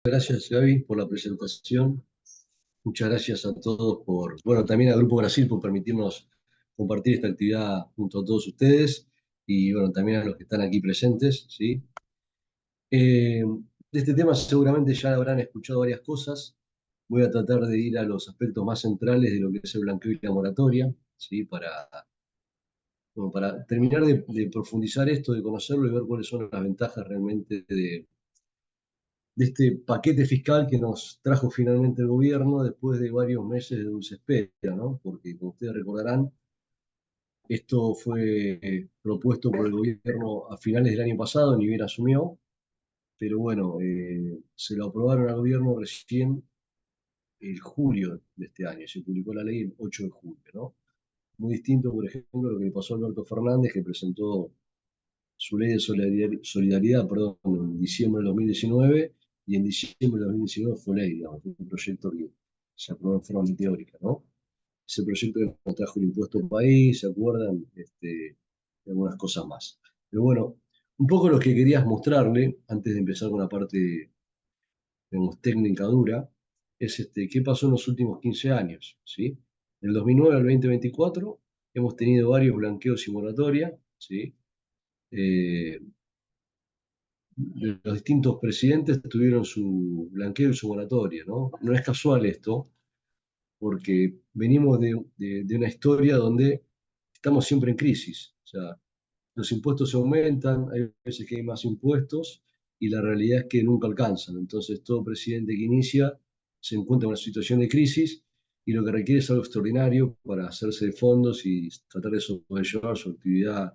Gracias, Gaby, por la presentación. Muchas gracias a todos bueno, también al Grupo Brasil por permitirnos compartir esta actividad junto a todos ustedes y, bueno, también a los que están aquí presentes, ¿sí? De este tema seguramente ya habrán escuchado varias cosas. Voy a tratar de ir a los aspectos más centrales de lo que es el blanqueo y la moratoria, ¿sí? Para terminar de profundizar esto, de conocerlo y ver cuáles son las ventajas realmente de este paquete fiscal que nos trajo finalmente el gobierno después de varios meses de dulce espera, ¿no? Porque, como ustedes recordarán, esto fue propuesto por el gobierno a finales del año pasado, ni bien asumió, pero bueno, se lo aprobaron al gobierno recién el julio de este año, se publicó la ley el 8 de julio, ¿no? Muy distinto, por ejemplo, a lo que le pasó a Alberto Fernández, que presentó su ley de solidaridad, perdón, en diciembre de 2019, y en diciembre de 2019 fue ley, digamos, fue un proyecto que se aprobó en forma muy teórica, ¿no? Ese proyecto que nos trajo el impuesto al país, ¿se acuerdan? Y algunas cosas más. Pero bueno, un poco lo que querías mostrarle, antes de empezar con la parte, digamos, técnica dura, es qué pasó en los últimos 15 años, ¿sí? Del 2009 al 2024 hemos tenido varios blanqueos y moratoria, ¿sí? Eh, los distintos presidentes tuvieron su blanqueo y su moratoria, ¿no? No es casual esto, porque venimos de una historia donde estamos siempre en crisis. O sea, los impuestos se aumentan, hay veces que hay más impuestos y la realidad es que nunca alcanzan. Entonces, todo presidente que inicia se encuentra en una situación de crisis y lo que requiere es algo extraordinario para hacerse de fondos y tratar de sobrellevar su actividad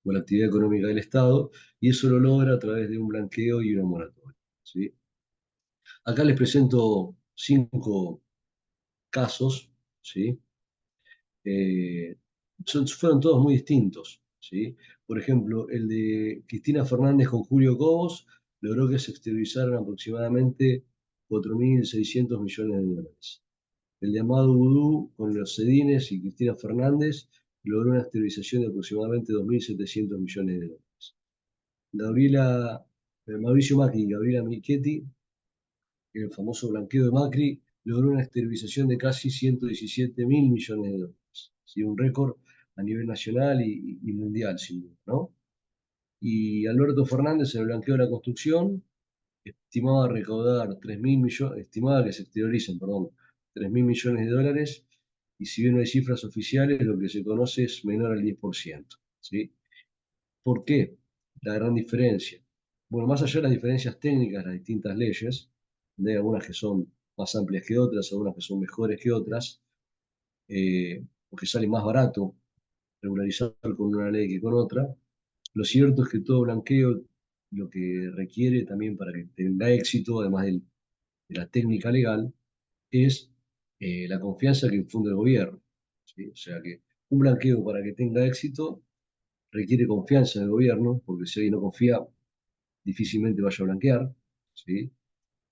o la actividad económica del Estado, y eso lo logra a través de un blanqueo y una moratoria, ¿sí? Acá les presento 5 casos, ¿sí? Eh, fueron todos muy distintos, ¿sí? Por ejemplo, el de Cristina Fernández con Julio Cobos logró que se exteriorizaran aproximadamente 4.600 millones de dólares. El de Amado Boudou con los Cedines y Cristina Fernández logró una exteriorización de aproximadamente 2.700 millones de dólares. Gabriela, Mauricio Macri y Gabriela Michetti, el famoso blanqueo de Macri, logró una esterilización de casi 117.000 millones de dólares. ¿Sí? Un récord a nivel nacional y mundial, sin duda, ¿no? Y Alberto Fernández, en el blanqueo de la construcción, estimaba recaudar 3.000 millones, estimaba que se exterioricen, perdón, 3.000 millones de dólares, y si bien no hay cifras oficiales, lo que se conoce es menor al 10%. ¿Sí? ¿Por qué? La gran diferencia. Bueno, más allá de las diferencias técnicas, las distintas leyes, donde hay algunas que son más amplias que otras, algunas que son mejores que otras, porque sale más barato regularizar con una ley que con otra. Lo cierto es que todo blanqueo lo que requiere también para que tenga éxito, además de la técnica legal, es la confianza que infunde el gobierno, ¿sí? O sea que un blanqueo para que tenga éxito requiere confianza en el gobierno, porque si alguien no confía, difícilmente vaya a blanquear, ¿sí?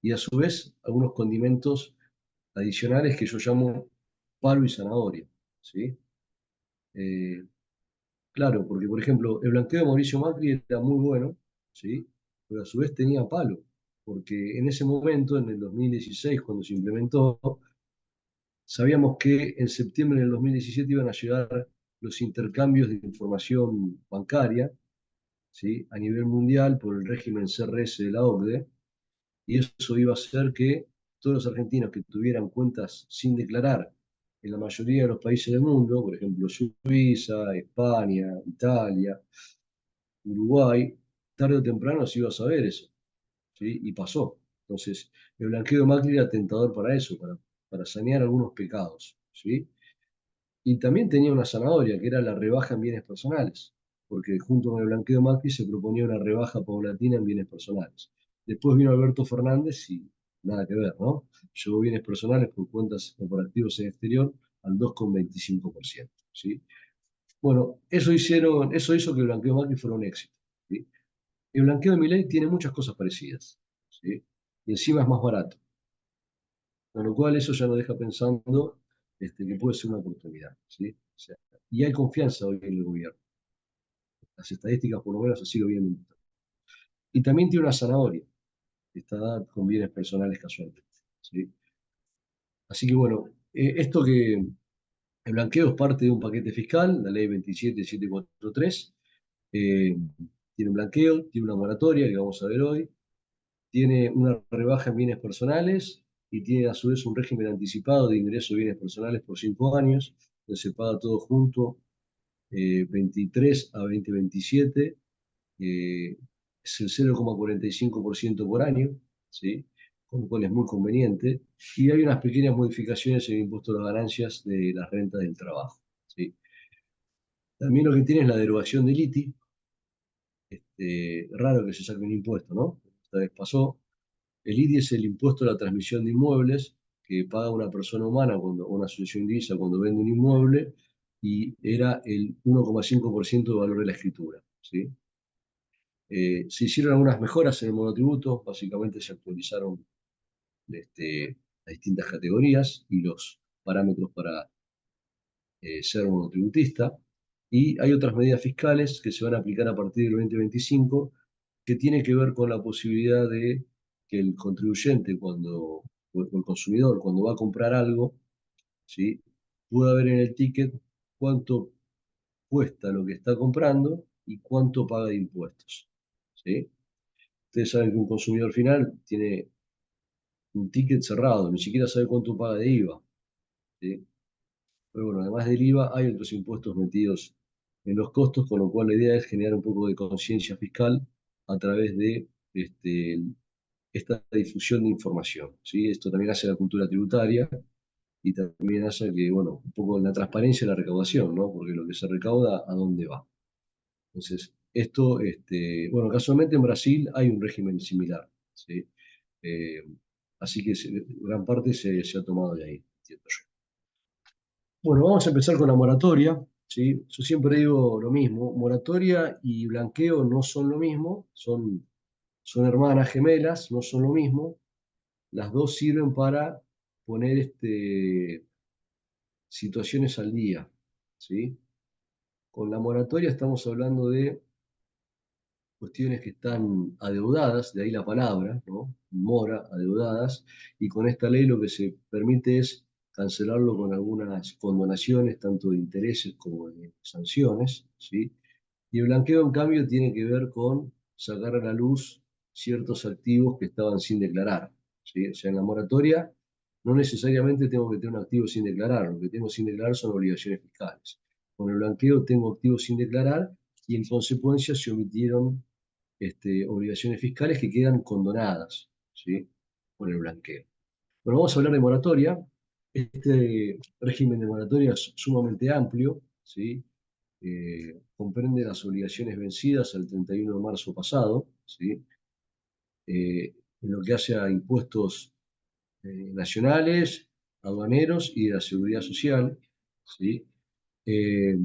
Y a su vez, algunos condimentos adicionales que yo llamo palo y zanahoria, ¿sí? Eh, claro, porque por ejemplo, el blanqueo de Mauricio Macri era muy bueno, ¿sí? Pero a su vez tenía palo, porque en ese momento, en el 2016, cuando se implementó, sabíamos que en septiembre del 2017 iban a llegar los intercambios de información bancaria, ¿sí? A nivel mundial por el régimen CRS de la OCDE, y eso iba a hacer que todos los argentinos que tuvieran cuentas sin declarar en la mayoría de los países del mundo, por ejemplo Suiza, España, Italia, Uruguay, tarde o temprano se iba a saber eso, ¿sí? Y pasó. Entonces, el blanqueo de Macri era tentador para eso, para sanear algunos pecados, ¿sí? Y también tenía una zanahoria, que era la rebaja en bienes personales, porque junto con el blanqueo de Macri se proponía una rebaja paulatina en bienes personales. Después vino Alberto Fernández y nada que ver, ¿no? Llevó bienes personales por cuentas operativos en exterior al 2,25%, ¿sí? Bueno, eso hizo que el blanqueo de Macri fuera un éxito, ¿sí? El blanqueo de Milei tiene muchas cosas parecidas, ¿sí? Y encima es más barato, con lo cual eso ya nos deja pensando que puede ser una oportunidad, ¿sí? O sea, y hay confianza hoy en el gobierno. Las estadísticas por lo menos así lo vienen. Y también tiene una zanahoria. está dada con bienes personales casualmente. ¿Sí? Así que bueno, esto que el blanqueo es parte de un paquete fiscal, la ley 27743, eh, tiene un blanqueo, tiene una moratoria que vamos a ver hoy, tiene una rebaja en bienes personales y tiene a su vez un régimen anticipado de ingreso de bienes personales por 5 años, donde se paga todo junto, 23 a 2027, es el 0,45% por año, ¿sí? Con lo cual es muy conveniente. Y hay unas pequeñas modificaciones en el impuesto a las ganancias de las rentas del trabajo, ¿sí? También lo que tiene es la derogación del ITI. Raro que se saque un impuesto, ¿no? Esta vez pasó. El ITI es el impuesto a la transmisión de inmuebles que paga una persona humana cuando, o una asociación indivisa cuando vende un inmueble y era el 1,5% de valor de la escritura, ¿sí? Se hicieron algunas mejoras en el monotributo, básicamente se actualizaron las distintas categorías y los parámetros para ser monotributista. Y hay otras medidas fiscales que se van a aplicar a partir del 2025 que tienen que ver con la posibilidad de que el contribuyente o el consumidor cuando va a comprar algo, ¿sí? Pueda ver en el ticket cuánto cuesta lo que está comprando y cuánto paga de impuestos, ¿sí? Ustedes saben que un consumidor final tiene un ticket cerrado, ni siquiera sabe cuánto paga de IVA, ¿sí? Pero bueno, además del IVA hay otros impuestos metidos en los costos, con lo cual la idea es generar un poco de conciencia fiscal a través de esta difusión de información, ¿sí? Esto también hace la cultura tributaria y también hace que, bueno, un poco la transparencia de la recaudación, ¿no? Porque lo que se recauda, ¿a dónde va? Entonces, esto, bueno, casualmente en Brasil hay un régimen similar, ¿sí? Eh, Así que gran parte se ha tomado de ahí, entiendo yo. Bueno, vamos a empezar con la moratoria, ¿sí? Yo siempre digo lo mismo, moratoria y blanqueo no son lo mismo, son hermanas gemelas, no son lo mismo. Las dos sirven para poner situaciones al día, ¿sí? Con la moratoria estamos hablando de cuestiones que están adeudadas, de ahí la palabra, ¿no? Mora, adeudadas, y con esta ley lo que se permite es cancelarlo con algunas condonaciones, tanto de intereses como de sanciones, ¿sí? Y el blanqueo, en cambio, tiene que ver con sacar a la luz ciertos activos que estaban sin declarar, ¿sí? O sea, en la moratoria no necesariamente tengo que tener un activo sin declarar, lo que tengo sin declarar son obligaciones fiscales. Con el blanqueo tengo activos sin declarar y en consecuencia se omitieron obligaciones fiscales que quedan condonadas, ¿sí? Por el blanqueo. Bueno, vamos a hablar de moratoria. Este régimen de moratoria es sumamente amplio, ¿sí? Comprende las obligaciones vencidas al 31 de marzo pasado, ¿sí? En lo que hace a impuestos nacionales, aduaneros y de la seguridad social, ¿sí? Eh,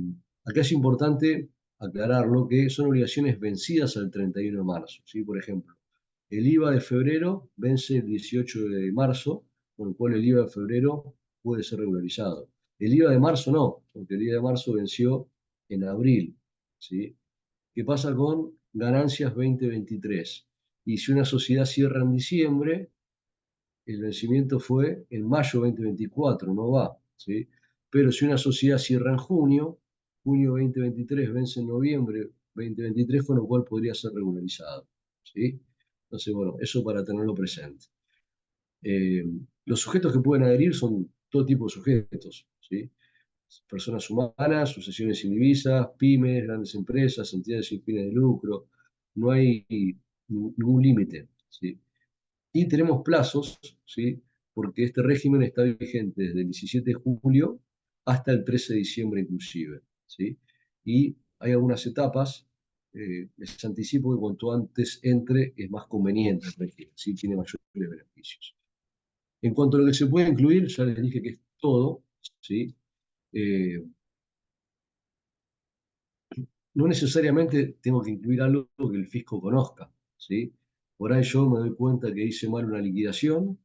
Acá es importante aclararlo que son obligaciones vencidas al 31 de marzo, ¿sí? Por ejemplo, el IVA de febrero vence el 18 de marzo, con lo cual el IVA de febrero puede ser regularizado. El IVA de marzo no, porque el IVA de marzo venció en abril, ¿sí? ¿Qué pasa con ganancias 2023? Y si una sociedad cierra en diciembre, el vencimiento fue en mayo 2024, no va, ¿sí? Pero si una sociedad cierra en junio, junio 2023 vence en noviembre 2023, con lo cual podría ser regularizado, ¿sí? Entonces, bueno, eso para tenerlo presente. Eh, los sujetos que pueden adherir son todo tipo de sujetos, ¿sí? Personas humanas, sucesiones indivisas, pymes, grandes empresas, entidades sin fines de lucro. No hay ningún límite, ¿sí? Y tenemos plazos, ¿sí? Porque este régimen está vigente desde el 17 de julio hasta el 13 de diciembre inclusive, ¿sí? Y hay algunas etapas, les anticipo que cuanto antes entre es más conveniente el régimen, ¿sí? Tiene mayores beneficios. En cuanto a lo que se puede incluir, ya les dije que es todo, ¿sí? Eh, no necesariamente tengo que incluir algo que el fisco conozca, ¿sí? Por ahí yo me doy cuenta que hice mal una liquidación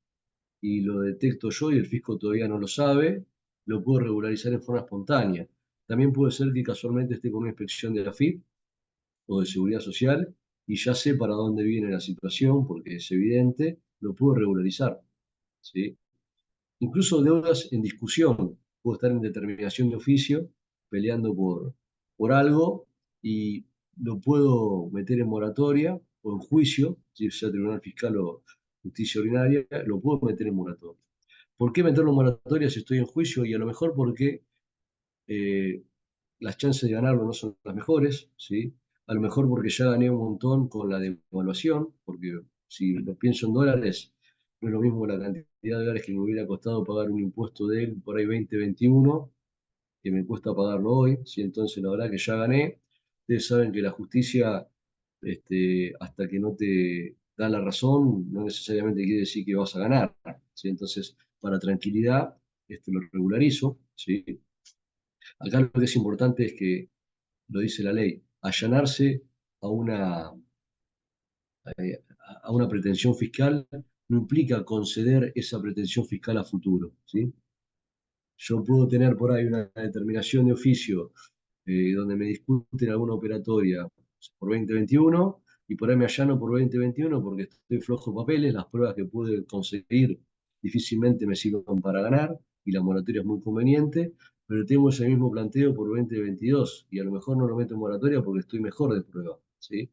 y lo detecto yo y el fisco todavía no lo sabe, lo puedo regularizar en forma espontánea. También puede ser que casualmente esté con una inspección de la AFIP o de Seguridad Social y ya sé para dónde viene la situación, porque es evidente, lo puedo regularizar, ¿sí? Incluso deudas en discusión. Puedo estar en determinación de oficio, peleando por algo, y lo puedo meter en moratoria o en juicio, si sea tribunal fiscal o justicia ordinaria, lo puedo meter en moratoria. ¿Por qué meterlo en moratoria si estoy en juicio? Y a lo mejor porque eh, las chances de ganarlo no son las mejores, ¿sí? A lo mejor porque ya gané un montón con la devaluación, porque si lo pienso en dólares, no es lo mismo la cantidad de dólares que me hubiera costado pagar un impuesto de él por ahí 2021, que me cuesta pagarlo hoy, ¿sí? Entonces la verdad que ya gané. Ustedes saben que la justicia, hasta que no te da la razón, no necesariamente quiere decir que vas a ganar, ¿sí? Entonces, para tranquilidad, lo regularizo, ¿sí? Acá lo que es importante es que, lo dice la ley, allanarse a una, a una pretensión fiscal no implica conceder esa pretensión fiscal a futuro, ¿sí? Yo puedo tener por ahí una determinación de oficio donde me discuten alguna operatoria por 2021 y por ahí me allano por 2021 porque estoy flojo de papeles, las pruebas que pude conseguir difícilmente me sirven para ganar y la moratoria es muy conveniente, pero tengo ese mismo planteo por 2022 y a lo mejor no lo meto en moratoria porque estoy mejor de prueba, ¿sí?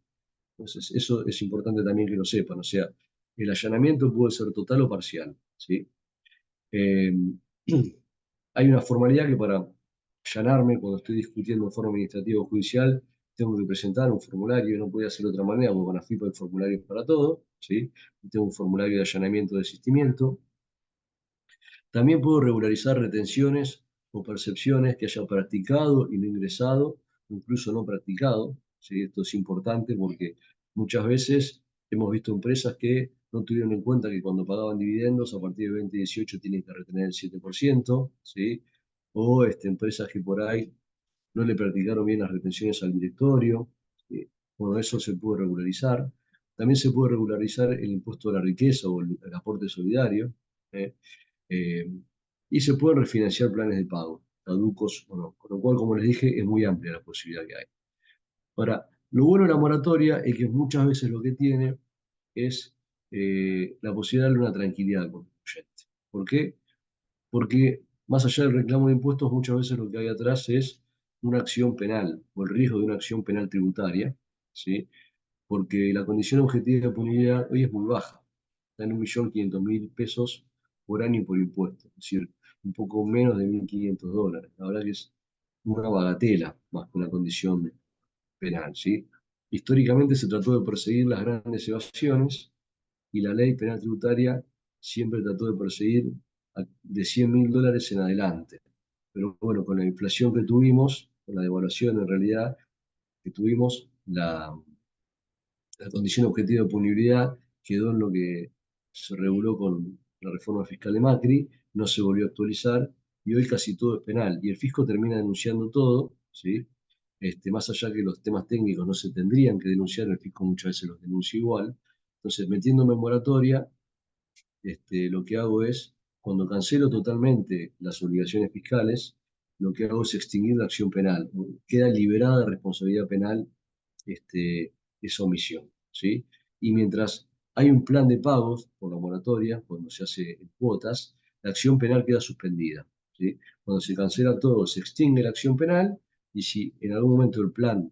Entonces eso es importante también que lo sepan, o sea, el allanamiento puede ser total o parcial, ¿sí? Eh, Hay una formalidad que para allanarme, cuando estoy discutiendo en forma administrativa o judicial, tengo que presentar un formulario, no puede ser de otra manera, porque con AFIP hay formularios para todo, ¿sí? Tengo un formulario de allanamiento de desistimiento. También puedo regularizar retenciones o percepciones que haya practicado y no ingresado, incluso no practicado, ¿sí? Esto es importante porque muchas veces hemos visto empresas que no tuvieron en cuenta que cuando pagaban dividendos a partir de 2018 tienen que retener el 7%, ¿sí? O empresas que por ahí no le practicaron bien las retenciones al directorio. Bueno, eso se puede regularizar. También se puede regularizar el impuesto a la riqueza o el aporte solidario. ¿eh? Eh, y se pueden refinanciar planes de pago, caducos o no. Con lo cual, como les dije, es muy amplia la posibilidad que hay. Ahora, lo bueno de la moratoria es que muchas veces lo que tiene es la posibilidad de darle una tranquilidad al contribuyente. ¿Por qué? Porque más allá del reclamo de impuestos, muchas veces lo que hay atrás es una acción penal o el riesgo de una acción penal tributaria, ¿sí? Porque la condición objetiva de punibilidad hoy es muy baja, está en 1.500.000 pesos por año por impuesto, es decir, un poco menos de 1.500 dólares. La verdad que es una bagatela más que una condición penal, ¿sí? Históricamente se trató de perseguir las grandes evasiones y la ley penal tributaria siempre trató de perseguir de 100.000 dólares en adelante. Pero bueno, con la inflación que tuvimos, con la devaluación en realidad que tuvimos, la condición objetiva de punibilidad quedó en lo que se reguló con la reforma fiscal de Macri, no se volvió a actualizar y hoy casi todo es penal. Y el fisco termina denunciando todo, ¿sí? Más allá que los temas técnicos no se tendrían que denunciar, el fisco muchas veces los denuncia igual. Entonces, metiéndome en moratoria, lo que hago es, cuando cancelo totalmente las obligaciones fiscales, lo que hago es extinguir la acción penal. Queda liberada de responsabilidad penal esa omisión, ¿sí? Y mientras hay un plan de pagos por la moratoria, cuando se hace en cuotas, la acción penal queda suspendida, ¿sí? Cuando se cancela todo, se extingue la acción penal y si en algún momento el plan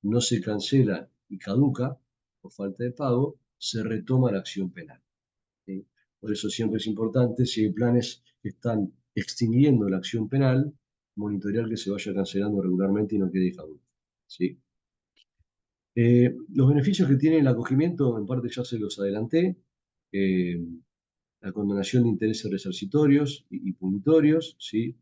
no se cancela y caduca por falta de pago, se retoma la acción penal. ¿Sí? Por eso siempre es importante, si hay planes que están extinguiendo la acción penal, monitorear que se vaya cancelando regularmente y no quede caduco, ¿sí? Los beneficios que tiene el acogimiento, en parte ya se los adelanté. Eh, la condonación de intereses resarcitorios y punitorios, ¿sí?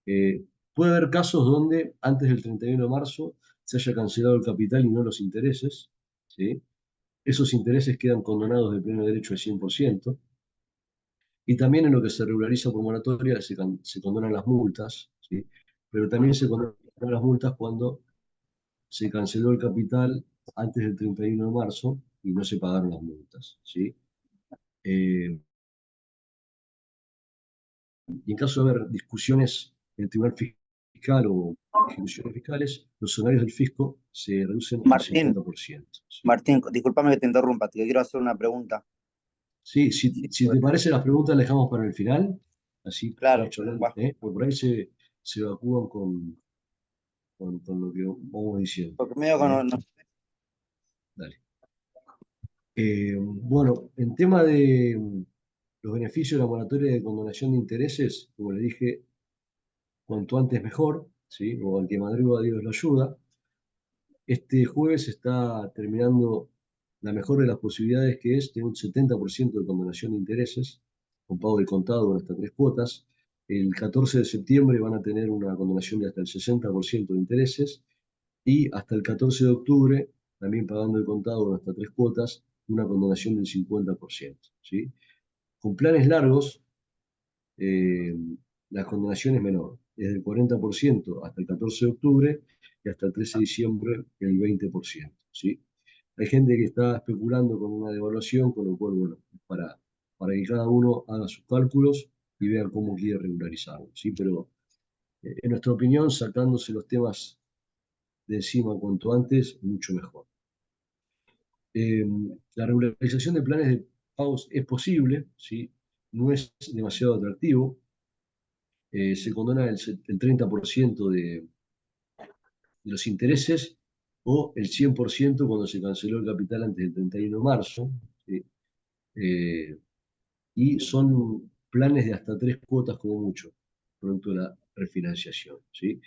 Eh, Puede haber casos donde antes del 31 de marzo se haya cancelado el capital y no los intereses, ¿sí? Esos intereses quedan condonados de pleno derecho al 100%. Y también en lo que se regulariza por moratoria se condonan las multas, ¿sí? Pero también se condonan las multas cuando se canceló el capital antes del 31 de marzo y no se pagaron las multas, ¿sí? Eh, y en caso de haber discusiones en el Tribunal fiscal o ejecuciones fiscales, los salarios del fisco se reducen un Martín, 50%. ¿Sí? Martín, discúlpame que te interrumpa, te quiero hacer una pregunta. Sí, Sí, si pues, te parece, las preguntas las dejamos para el final, así claro, vamos charlando, va, porque por ahí se evacúan con lo que vamos diciendo. porque medio que ¿Eh? Dale. Bueno, en tema de los beneficios de la moratoria de condonación de intereses, como le dije, cuanto antes mejor, ¿sí? O al que madruga Dios lo ayuda. Este jueves está terminando la mejor de las posibilidades, que es tener un 70% de condonación de intereses, con pago de contado en hasta tres cuotas. El 14 de septiembre van a tener una condonación de hasta el 60% de intereses y hasta el 14 de octubre, también pagando el contado en hasta tres cuotas, una condonación del 50%. ¿Sí? Con planes largos, eh, la condenación es menor, desde el 40% hasta el 14 de octubre y hasta el 13 de diciembre el 20%. ¿Sí? Hay gente que está especulando con una devaluación, con lo cual, bueno, para que cada uno haga sus cálculos y vea cómo quiere regularizarlo. ¿Sí? Pero en nuestra opinión, sacándose los temas de encima cuanto antes, mucho mejor. Eh, la regularización de planes de pagos es posible, ¿sí? No es demasiado atractivo. Se condona el 30% de los intereses o el 100% cuando se canceló el capital antes del 31 de marzo. ¿Sí? Eh, y son planes de hasta tres cuotas como mucho, producto de la refinanciación. ¿Sí?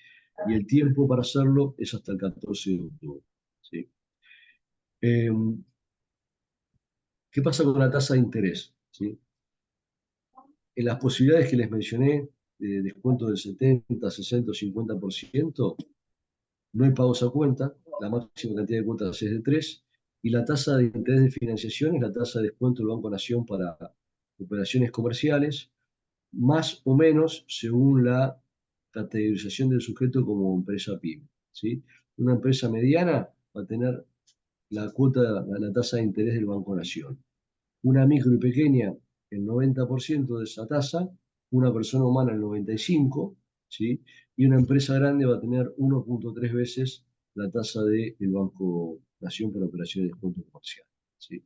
Y el tiempo para hacerlo es hasta el 14 de octubre. ¿Sí? Eh, ¿Qué pasa con la tasa de interés? ¿Sí? En las posibilidades que les mencioné, de descuento del 70, 60 o 50%, no hay pagos a cuenta, la máxima cantidad de cuotas es de 3, y la tasa de interés de financiación es la tasa de descuento del Banco Nación para operaciones comerciales, más o menos según la categorización del sujeto como empresa PYME. ¿Sí? Una empresa mediana va a tener la cuota, la tasa de interés del Banco Nación. Una micro y pequeña, el 90% de esa tasa, una persona humana el 95%, ¿sí? Y una empresa grande va a tener 1,3 veces la tasa del Banco Nación para operaciones de descuento comercial. ¿Sí?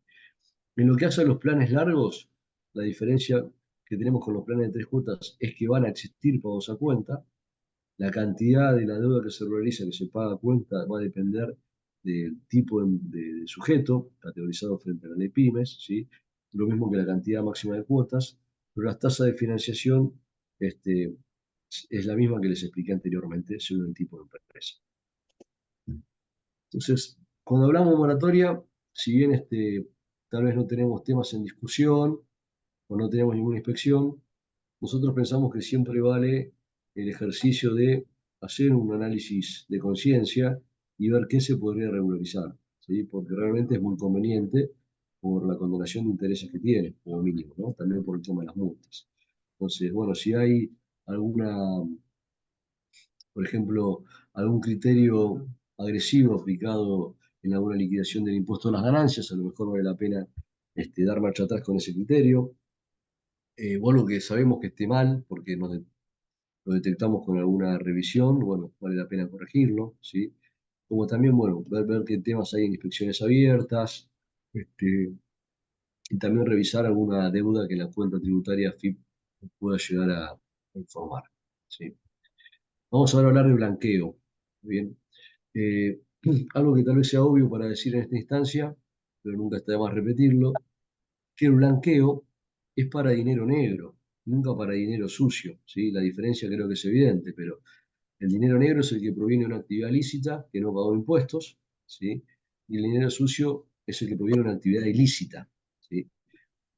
En lo que hace a los planes largos, la diferencia que tenemos con los planes de tres cuotas es que van a existir pagos a cuenta. La cantidad de la deuda que se realiza, que se paga a cuenta, va a depender del tipo de sujeto, categorizado frente a la ley PYMES, ¿sí? Lo mismo que la cantidad máxima de cuotas, pero las tasas de financiación este, es la misma que les expliqué anteriormente, según el tipo de empresa. Entonces, cuando hablamos de moratoria, si bien tal vez no tenemos temas en discusión o no tenemos ninguna inspección, nosotros pensamos que siempre vale el ejercicio de hacer un análisis de conciencia y ver qué se podría regularizar, ¿sí? Porque realmente es muy conveniente por la condonación de intereses que tiene, como mínimo, ¿no? También por el tema de las multas. Entonces, bueno, si hay alguna, por ejemplo, algún criterio agresivo aplicado en alguna liquidación del impuesto a las ganancias, a lo mejor vale la pena dar marcha atrás con ese criterio. O algo que sabemos que esté mal, porque lo detectamos con alguna revisión, bueno, vale la pena corregirlo, ¿sí? Como también, bueno, ver qué temas hay en inspecciones abiertas, este, y también revisar alguna deuda que la cuenta tributaria FIP pueda llegar a informar, ¿sí? Vamos ahora a hablar de blanqueo, ¿bien? Eh, Algo que tal vez sea obvio para decir en esta instancia, pero nunca está de más repetirlo, que el blanqueo es para dinero negro, nunca para dinero sucio, ¿sí? La diferencia creo que es evidente, pero el dinero negro es el que proviene de una actividad lícita que no pagó impuestos, ¿sí? Y el dinero sucio es el que proviene de una actividad ilícita, ¿sí?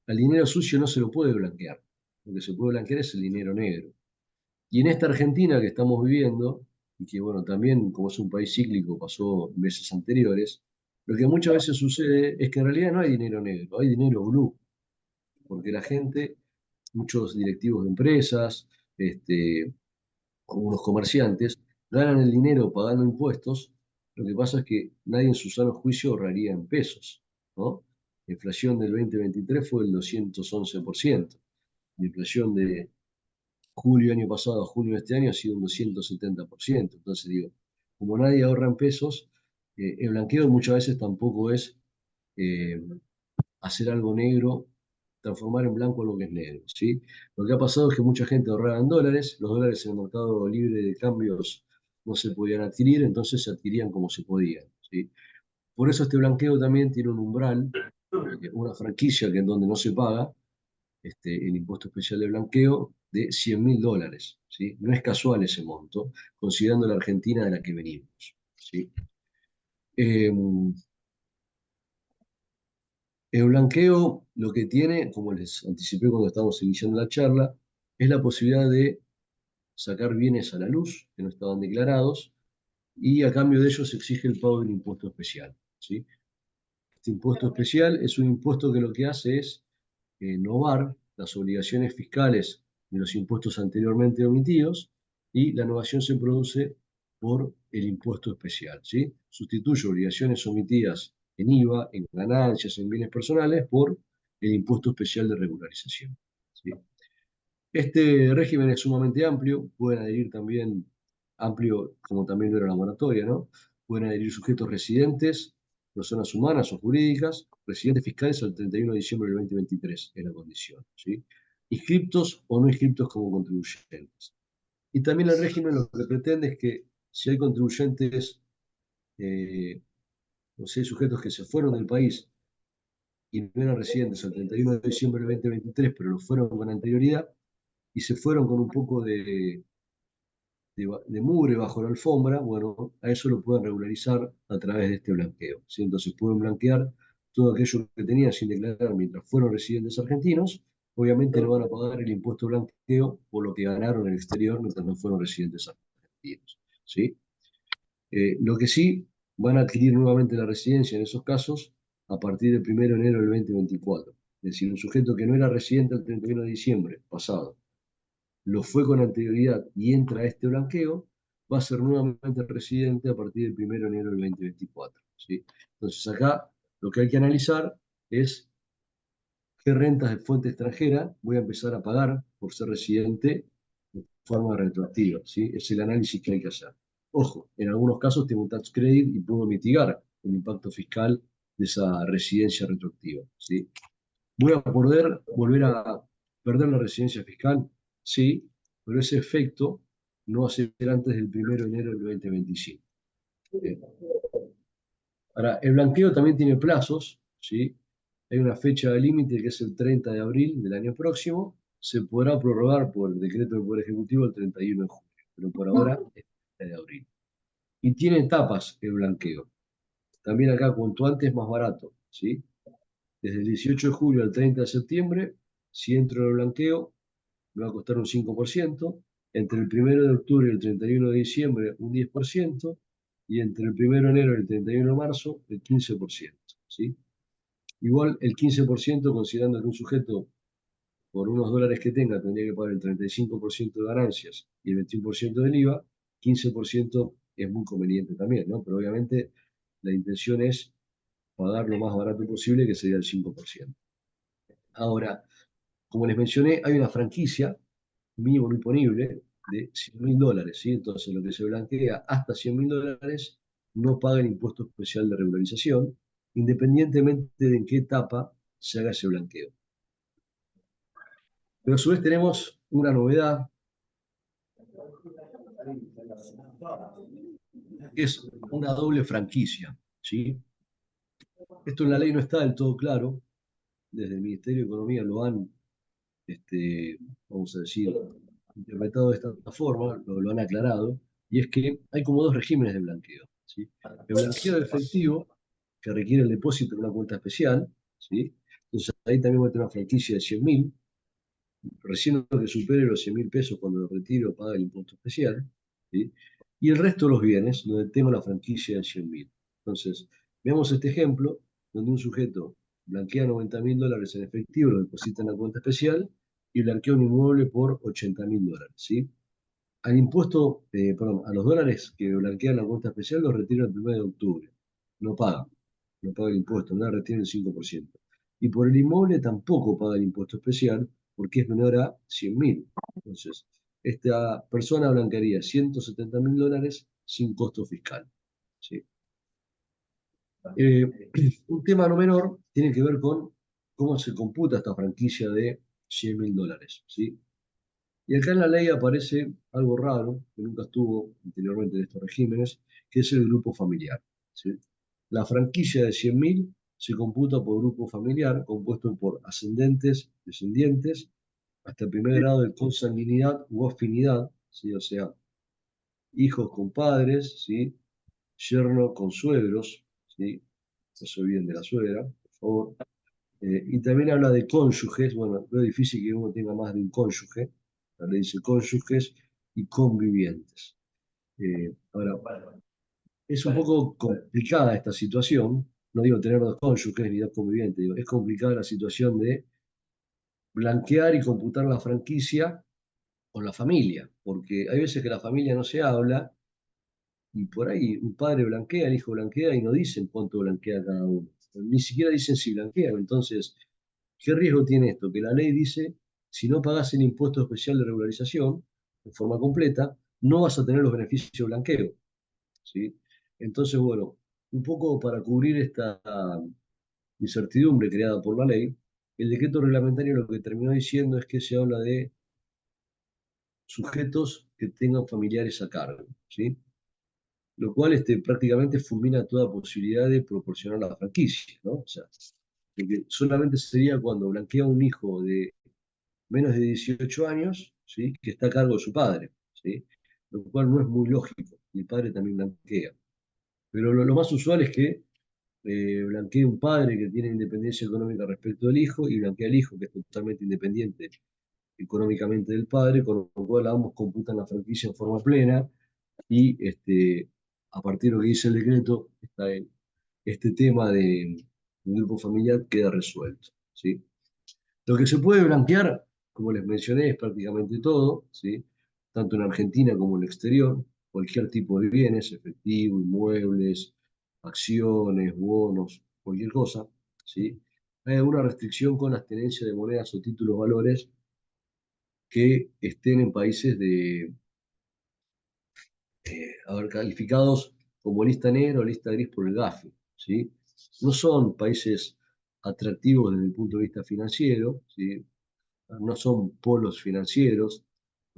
Al dinero sucio no se lo puede blanquear. Lo que se puede blanquear es el dinero negro. Y en esta Argentina que estamos viviendo, y que bueno, también como es un país cíclico, pasó meses anteriores, lo que muchas veces sucede es que en realidad no hay dinero negro, hay dinero blue, porque la gente, muchos directivos de empresas, algunos comerciantes, ganan el dinero pagando impuestos. Lo que pasa es que nadie en su sano juicio ahorraría en pesos, ¿no? La inflación del 2023 fue del 211%. La inflación julio año pasado a junio de este año ha sido un 270%. Entonces digo, como nadie ahorra en pesos, el blanqueo muchas veces tampoco es eh, hacer algo negro, transformar en blanco algo que es negro, ¿sí? Lo que ha pasado es que mucha gente ahorraba en dólares, los dólares en el mercado libre de cambios no se podían adquirir, entonces se adquirían como se podían, ¿sí? Por eso este blanqueo también tiene un umbral, una franquicia que en donde no se paga el impuesto especial de blanqueo de $100.000, ¿sí? No es casual ese monto, considerando la Argentina de la que venimos, ¿sí? Eh, el blanqueo lo que tiene, como les anticipé cuando estábamos iniciando la charla, es la posibilidad de sacar bienes a la luz que no estaban declarados y a cambio de ello se exige el pago de un impuesto especial, ¿sí? Este impuesto especial es un impuesto que lo que hace es novar las obligaciones fiscales de los impuestos anteriormente omitidos y la novación se produce por el impuesto especial, ¿sí? Sustituye obligaciones omitidas en IVA, en ganancias, en bienes personales por el impuesto especial de regularización, ¿sí? Este régimen es sumamente amplio, pueden adherir también, amplio como también lo era la moratoria, ¿no? Pueden adherir sujetos residentes, personas humanas o jurídicas, residentes fiscales al 31 de diciembre del 2023, es la condición, ¿sí? Inscriptos o no inscriptos como contribuyentes. Y también el régimen lo que pretende es que si hay contribuyentes, o si hay sujetos que se fueron del país y no eran residentes al 31 de diciembre del 2023, pero lo fueron con anterioridad, y se fueron con un poco de mugre bajo la alfombra, bueno, a eso lo pueden regularizar a través de este blanqueo, ¿sí? Entonces pueden blanquear todo aquello que tenían sin declarar mientras fueron residentes argentinos, obviamente no van a pagar el impuesto blanqueo por lo que ganaron en el exterior mientras no fueron residentes argentinos, ¿sí? Lo que sí, van a adquirir nuevamente la residencia en esos casos a partir del 1 de enero del 2024. Es decir, un sujeto que no era residente el 31 de diciembre pasado, lo fue con anterioridad y entra a este blanqueo, va a ser nuevamente residente a partir del 1 de enero del 2024, ¿sí? Entonces acá lo que hay que analizar es qué rentas de fuente extranjera voy a empezar a pagar por ser residente de forma retroactiva, ¿sí? Es el análisis que hay que hacer. Ojo, en algunos casos tengo un tax credit y puedo mitigar el impacto fiscal de esa residencia retroactiva, ¿sí? ¿Voy a poder volver a perder la residencia fiscal? Sí, pero ese efecto no va a ser antes del 1 de enero del 2025. Eh, Ahora, el blanqueo también tiene plazos, ¿sí? Hay una fecha de límite que es el 30 de abril del año próximo. Se podrá prorrogar por el decreto del Poder Ejecutivo el 31 de julio, pero por ahora es el 30 de abril. Y tiene etapas el blanqueo. También acá, cuanto antes, más barato, ¿sí? Desde el 18 de julio al 30 de septiembre, si entro en el blanqueo, me va a costar un 5%, entre el 1 de octubre y el 31 de diciembre un 10%, y entre el 1 de enero y el 31 de marzo el 15%, ¿sí? Igual el 15%, considerando que un sujeto por unos dólares que tenga tendría que pagar el 35% de ganancias y el 21% del IVA, 15% es muy conveniente también, ¿no? Pero obviamente la intención es pagar lo más barato posible, que sería el 5%. Ahora, como les mencioné, hay una franquicia mínimo no imponible de $100.000, ¿sí? Entonces, lo que se blanquea hasta $100.000 no paga el impuesto especial de regularización, independientemente de en qué etapa se haga ese blanqueo. Pero a su vez tenemos una novedad, que es una doble franquicia, ¿sí? Esto en la ley no está del todo claro, desde el Ministerio de Economía lo han, vamos a decir, interpretado de esta forma, lo han aclarado, y es que hay como dos regímenes de blanqueo, ¿sí? El blanqueo efectivo, que requiere el depósito en una cuenta especial, ¿sí? Entonces ahí también va a tener una franquicia de 100.000, recién lo que supere los 100.000 pesos cuando lo retiro paga el impuesto especial, ¿sí? Y el resto de los bienes, donde tengo la franquicia de 100.000. Entonces, veamos este ejemplo, donde un sujeto blanquea $90.000 en efectivo, lo deposita en la cuenta especial, y blanquea un inmueble por $80.000, ¿sí? Al impuesto, perdón, a los dólares que blanquean la cuenta especial los retiran el 1 de octubre. No pagan, no paga el impuesto, no retienen el 5%. Y por el inmueble tampoco paga el impuesto especial porque es menor a 100.000. Entonces, esta persona blanquearía $170.000 sin costo fiscal. ¿Sí? Un tema no menor tiene que ver con cómo se computa esta franquicia de $100.000. ¿Sí? Y acá en la ley aparece algo raro, que nunca estuvo anteriormente en estos regímenes, que es el grupo familiar. ¿Sí? La franquicia de 100.000 se computa por grupo familiar compuesto por ascendentes, descendientes, hasta el primer grado de consanguinidad u afinidad, ¿sí? O sea, hijos con padres, ¿sí? Yerno con suegros, ¿sí? No se olviden de la suegra, por favor. Y también habla de cónyuges, bueno, es difícil que uno tenga más de un cónyuge, la ley dice cónyuges y convivientes. Ahora, es un poco complicada esta situación, no digo tener dos cónyuges ni dos convivientes, digo, es complicada la situación de blanquear y computar la franquicia con la familia, porque hay veces que la familia no se habla y por ahí un padre blanquea, el hijo blanquea y no dicen cuánto blanquea cada uno, ni siquiera dicen si blanquean, entonces ¿qué riesgo tiene esto? Que la ley dice, si no pagas el impuesto especial de regularización en forma completa, no vas a tener los beneficios de blanqueo, ¿sí? Entonces, bueno, un poco para cubrir esta incertidumbre creada por la ley, el decreto reglamentario lo que terminó diciendo es que se habla de sujetos que tengan familiares a cargo, ¿sí? Lo cual prácticamente fulmina toda posibilidad de proporcionar la franquicia, ¿no? O sea, porque solamente sería cuando blanquea un hijo de menos de 18 años, ¿sí? Que está a cargo de su padre, ¿sí? Lo cual no es muy lógico, y el padre también blanquea. Pero lo más usual es que blanquee un padre que tiene independencia económica respecto del hijo y blanquea al hijo que es totalmente independiente económicamente del padre, con lo cual ambos computan la franquicia en forma plena y a partir de lo que dice el decreto, este tema del grupo familiar queda resuelto, ¿sí? Lo que se puede blanquear, como les mencioné, es prácticamente todo, ¿sí? Tanto en Argentina como en el exterior, cualquier tipo de bienes, efectivo, inmuebles, acciones, bonos, cualquier cosa, ¿sí? Hay alguna restricción con las tenencias de monedas o títulos valores que estén en países a ver, calificados como lista negra o lista gris por el GAFI, ¿sí? No son países atractivos desde el punto de vista financiero, ¿sí? No son polos financieros.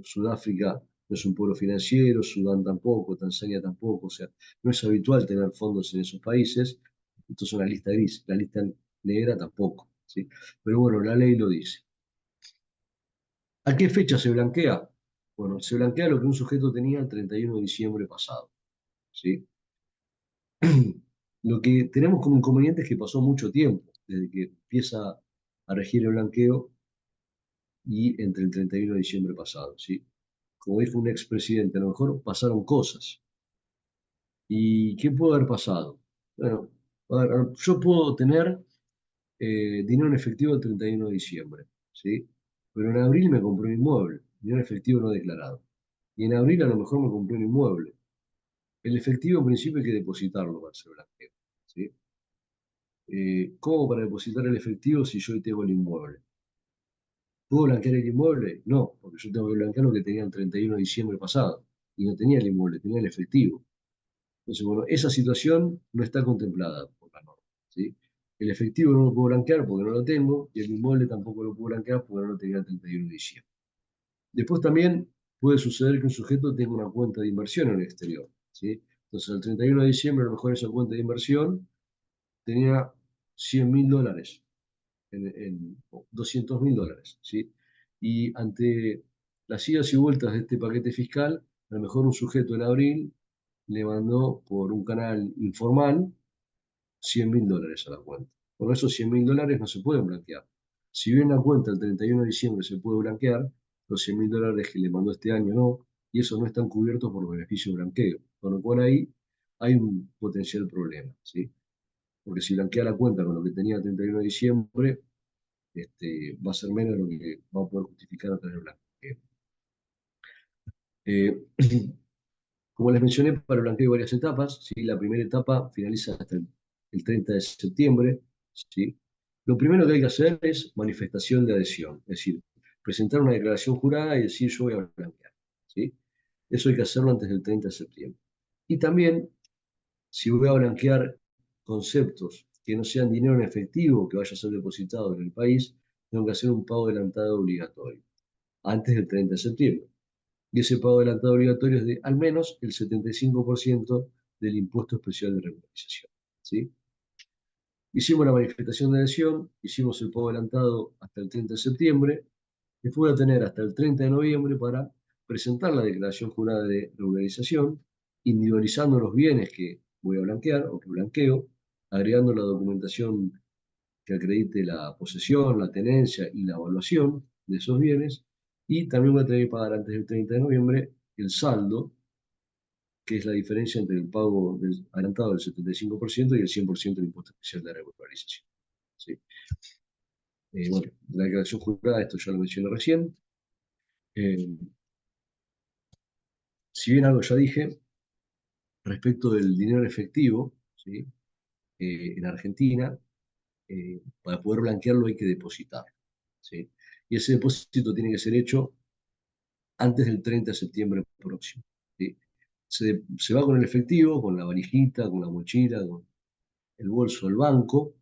Sudáfrica no es un polo financiero, Sudán tampoco, Tanzania tampoco, o sea, no es habitual tener fondos en esos países. Esto es una lista gris, la lista negra tampoco, ¿sí? Pero bueno, la ley lo dice. ¿A qué fecha se blanquea? Bueno, se blanquea lo que un sujeto tenía el 31 de diciembre pasado, ¿sí? Lo que tenemos como inconveniente es que pasó mucho tiempo desde que empieza a regir el blanqueo y entre el 31 de diciembre pasado, ¿sí? Como dijo un expresidente, a lo mejor pasaron cosas. ¿Y qué puede haber pasado? Bueno, a ver, yo puedo tener dinero en efectivo el 31 de diciembre, ¿sí? Pero en abril me compré un inmueble, dinero en efectivo no declarado. Y en abril a lo mejor me compré un inmueble. El efectivo en principio hay que depositarlo para hacer blanqueo, ¿sí? ¿Cómo para depositar el efectivo si yo hoy tengo el inmueble? ¿Puedo blanquear el inmueble? No, porque yo tengo que blanquear lo que tenía el 31 de diciembre pasado. Y no tenía el inmueble, tenía el efectivo. Entonces, bueno, esa situación no está contemplada por la norma, ¿sí? El efectivo no lo puedo blanquear porque no lo tengo, y el inmueble tampoco lo puedo blanquear porque no lo tenía el 31 de diciembre. Después también puede suceder que un sujeto tenga una cuenta de inversión en el exterior, ¿sí? Entonces, el 31 de diciembre, a lo mejor esa cuenta de inversión tenía $100.000, en $200.000, ¿sí? Y ante las idas y vueltas de este paquete fiscal, a lo mejor un sujeto en abril le mandó por un canal informal $100.000 a la cuenta. Por esos $100.000 no se pueden blanquear. Si bien la cuenta el 31 de diciembre se puede blanquear, los $100.000 que le mandó este año no, y esos no están cubiertos por los beneficios de blanqueo. Con lo cual ahí hay un potencial problema, ¿sí? Porque si blanquea la cuenta con lo que tenía el 31 de diciembre, va a ser menos de lo que va a poder justificar a través del blanqueo. Eh, Como les mencioné, para el blanqueo hay varias etapas, ¿sí? La primera etapa finaliza hasta el 30 de septiembre, ¿sí? Lo primero que hay que hacer es manifestación de adhesión, es decir, presentar una declaración jurada y decir yo voy a blanquear. ¿sí? Eso hay que hacerlo antes del 30 de septiembre. Y también, si voy a blanquear conceptos que no sean dinero en efectivo que vaya a ser depositado en el país, tengo que hacer un pago adelantado obligatorio antes del 30 de septiembre. Y ese pago adelantado obligatorio es de al menos el 75% del impuesto especial de regularización, ¿sí? Hicimos la manifestación de adhesión, hicimos el pago adelantado hasta el 30 de septiembre, después voy a tener hasta el 30 de noviembre para presentar la declaración jurada de regularización, individualizando los bienes que voy a blanquear o que blanqueo, agregando la documentación que acredite la posesión, la tenencia y la evaluación de esos bienes, y también voy a tener que pagar antes del 30 de noviembre el saldo, que es la diferencia entre el pago adelantado del 75% y el 100% del impuesto especial de regularización. ¿Sí? Bueno, la declaración jurada, esto ya lo mencioné recién. Eh, si bien algo ya dije, respecto del dinero en efectivo, ¿sí? En Argentina, para poder blanquearlo hay que depositar, ¿sí? Y ese depósito tiene que ser hecho antes del 30 de septiembre próximo, ¿sí? Se va con el efectivo, con la valijita, con la mochila, con el bolso al banco,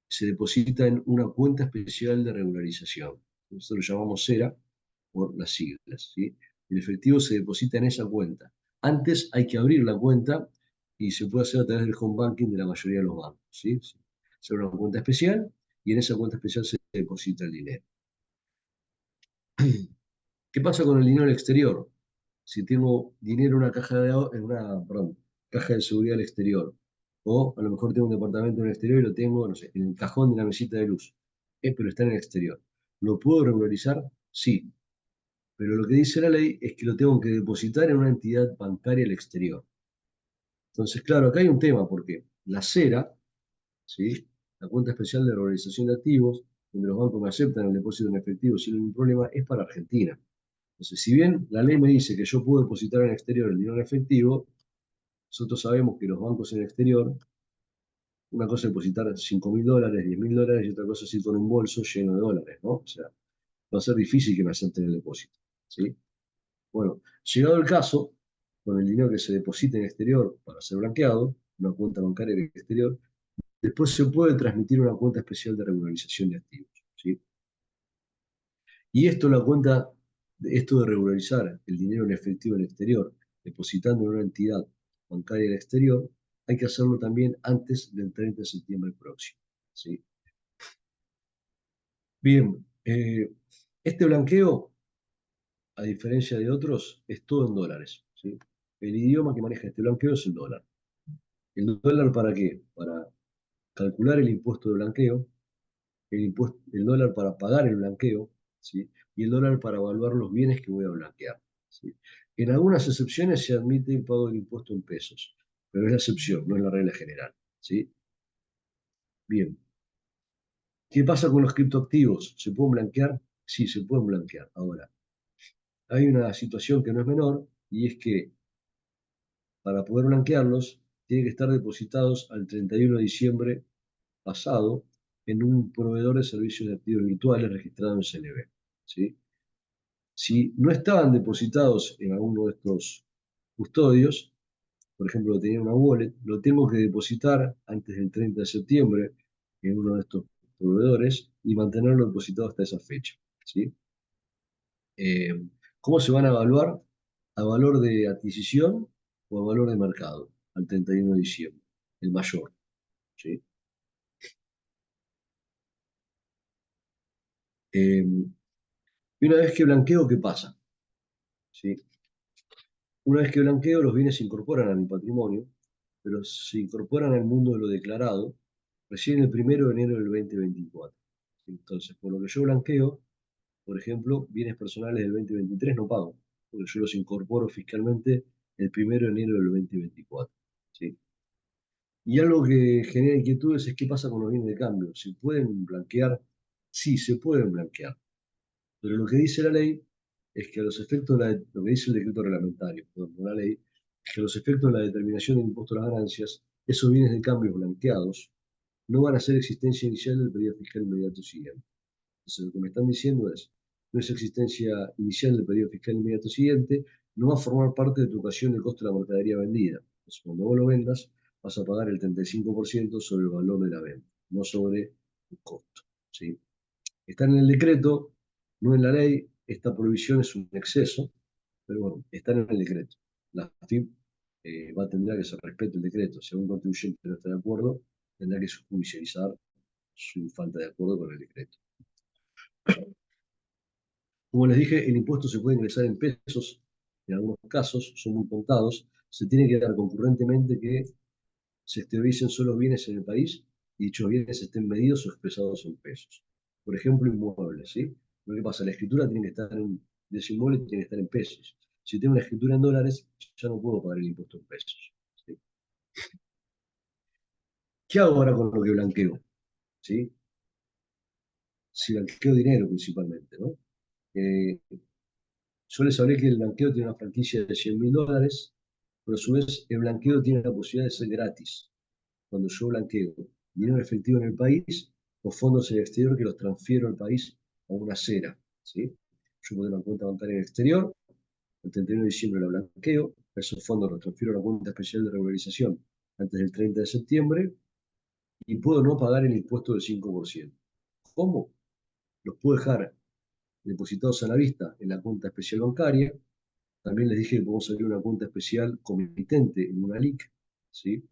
se deposita en una cuenta especial de regularización. Nosotros lo llamamos CERA por las siglas, ¿sí? El efectivo se deposita en esa cuenta. Antes hay que abrir la cuenta y se puede hacer a través del home banking de la mayoría de los bancos, ¿sí? Se abre una cuenta especial y en esa cuenta especial se deposita el dinero. ¿Qué pasa con el dinero al exterior? Si tengo dinero en una caja de seguridad al exterior, o a lo mejor tengo un departamento en el exterior y lo tengo, no sé, en el cajón de la mesita de luz, pero está en el exterior. ¿Lo puedo regularizar? Sí, pero lo que dice la ley es que lo tengo que depositar en una entidad bancaria al exterior. Entonces, claro, acá hay un tema, porque la CERA, ¿sí? La cuenta especial de regularización de activos, donde los bancos me aceptan el depósito en efectivo sin ningún problema, es para Argentina. Entonces, si bien la ley me dice que yo puedo depositar en el exterior el dinero en efectivo, nosotros sabemos que los bancos en el exterior, una cosa es depositar $5.000, $10.000 y otra cosa es ir con un bolso lleno de dólares, ¿no? O sea, va a ser difícil que me acepten el depósito, ¿sí? Bueno, llegado el caso, con el dinero que se deposita en el exterior para ser blanqueado, una cuenta bancaria en el exterior, después se puede transmitir una cuenta especial de regularización de activos, ¿sí? Y esto de regularizar el dinero en efectivo en el exterior, depositando en una entidad bancaria en el exterior, hay que hacerlo también antes del 30 de septiembre próximo, ¿sí? Bien, este blanqueo, a diferencia de otros, es todo en dólares, ¿sí? El idioma que maneja este blanqueo es el dólar. ¿El dólar para qué? Para calcular el impuesto de blanqueo, el dólar para pagar el blanqueo, ¿sí? Y el dólar para evaluar los bienes que voy a blanquear, ¿sí? En algunas excepciones se admite el pago del impuesto en pesos, pero es la excepción, no es la regla general, ¿sí? Bien, ¿qué pasa con los criptoactivos? ¿Se pueden blanquear? Sí, se pueden blanquear. Ahora, hay una situación que no es menor y es que para poder blanquearlos tienen que estar depositados al 31 de diciembre pasado en un proveedor de servicios de activos virtuales registrado en CNB, ¿sí? Si no estaban depositados en alguno de estos custodios, por ejemplo, tenía una wallet, lo tengo que depositar antes del 30 de septiembre en uno de estos proveedores y mantenerlo depositado hasta esa fecha, ¿sí? Eh, ¿Cómo se van a evaluar? ¿A valor de adquisición o a valor de mercado al 31 de diciembre? El mayor, ¿sí? Y una vez que blanqueo, ¿qué pasa? ¿Sí? Una vez que blanqueo, los bienes se incorporan a mi patrimonio, pero se incorporan al mundo de lo declarado recién el 1 de enero del 2024. Entonces, por lo que yo blanqueo, por ejemplo, bienes personales del 2023 no pago, porque yo los incorporo fiscalmente el 1 de enero del 2024. ¿Sí? Y algo que genera inquietudes es qué pasa con los bienes de cambio. ¿Se pueden blanquear? Sí, se pueden blanquear. Pero lo que dice la ley es que a los efectos lo que dice el decreto reglamentario, perdón, no la ley, es que a los efectos de la determinación del impuesto a las ganancias, esos bienes de cambio blanqueados no van a ser existencia inicial del periodo fiscal inmediato siguiente. Entonces, lo que me están diciendo es, no es existencia inicial del periodo fiscal inmediato siguiente, no va a formar parte de tu ocasión del costo de la mercadería vendida. Entonces, cuando vos lo vendas, vas a pagar el 35% sobre el valor de la venta, no sobre el costo. ¿Sí? Está en el decreto, no en la ley. Esta prohibición es un exceso, pero bueno, está en el decreto. La AFIP va a tener que se respete el decreto. Si algún contribuyente no está de acuerdo, tendrá que judicializar su falta de acuerdo con el decreto. Como les dije, el impuesto se puede ingresar en pesos, en algunos casos son muy contados. Se tiene que dar concurrentemente que se exterioricen solo bienes en el país y dichos bienes estén medidos o expresados en pesos. Por ejemplo, inmuebles, ¿sí? Lo que pasa, la escritura tiene que estar de ese inmueble tiene que estar en pesos. Si tengo una escritura en dólares, ya no puedo pagar el impuesto en pesos. ¿Sí? ¿Qué hago ahora con lo que blanqueo? ¿Sí? Si blanqueo dinero principalmente, ¿no? Eh, yo les hablé que el blanqueo tiene una franquicia de $100.000, pero a su vez el blanqueo tiene la posibilidad de ser gratis. Cuando yo blanqueo dinero efectivo en el país o fondos en el exterior que los transfiero al país a una acera. ¿Sí? Yo puedo tener una cuenta bancaria en el exterior, el 31 de diciembre la blanqueo, esos fondos los transfiero a una cuenta especial de regularización antes del 30 de septiembre y puedo no pagar el impuesto del 5%. ¿Cómo? Los puedo dejar depositados a la vista en la cuenta especial bancaria. También les dije que podemos abrir una cuenta especial comitente en una LIC, ¿sí?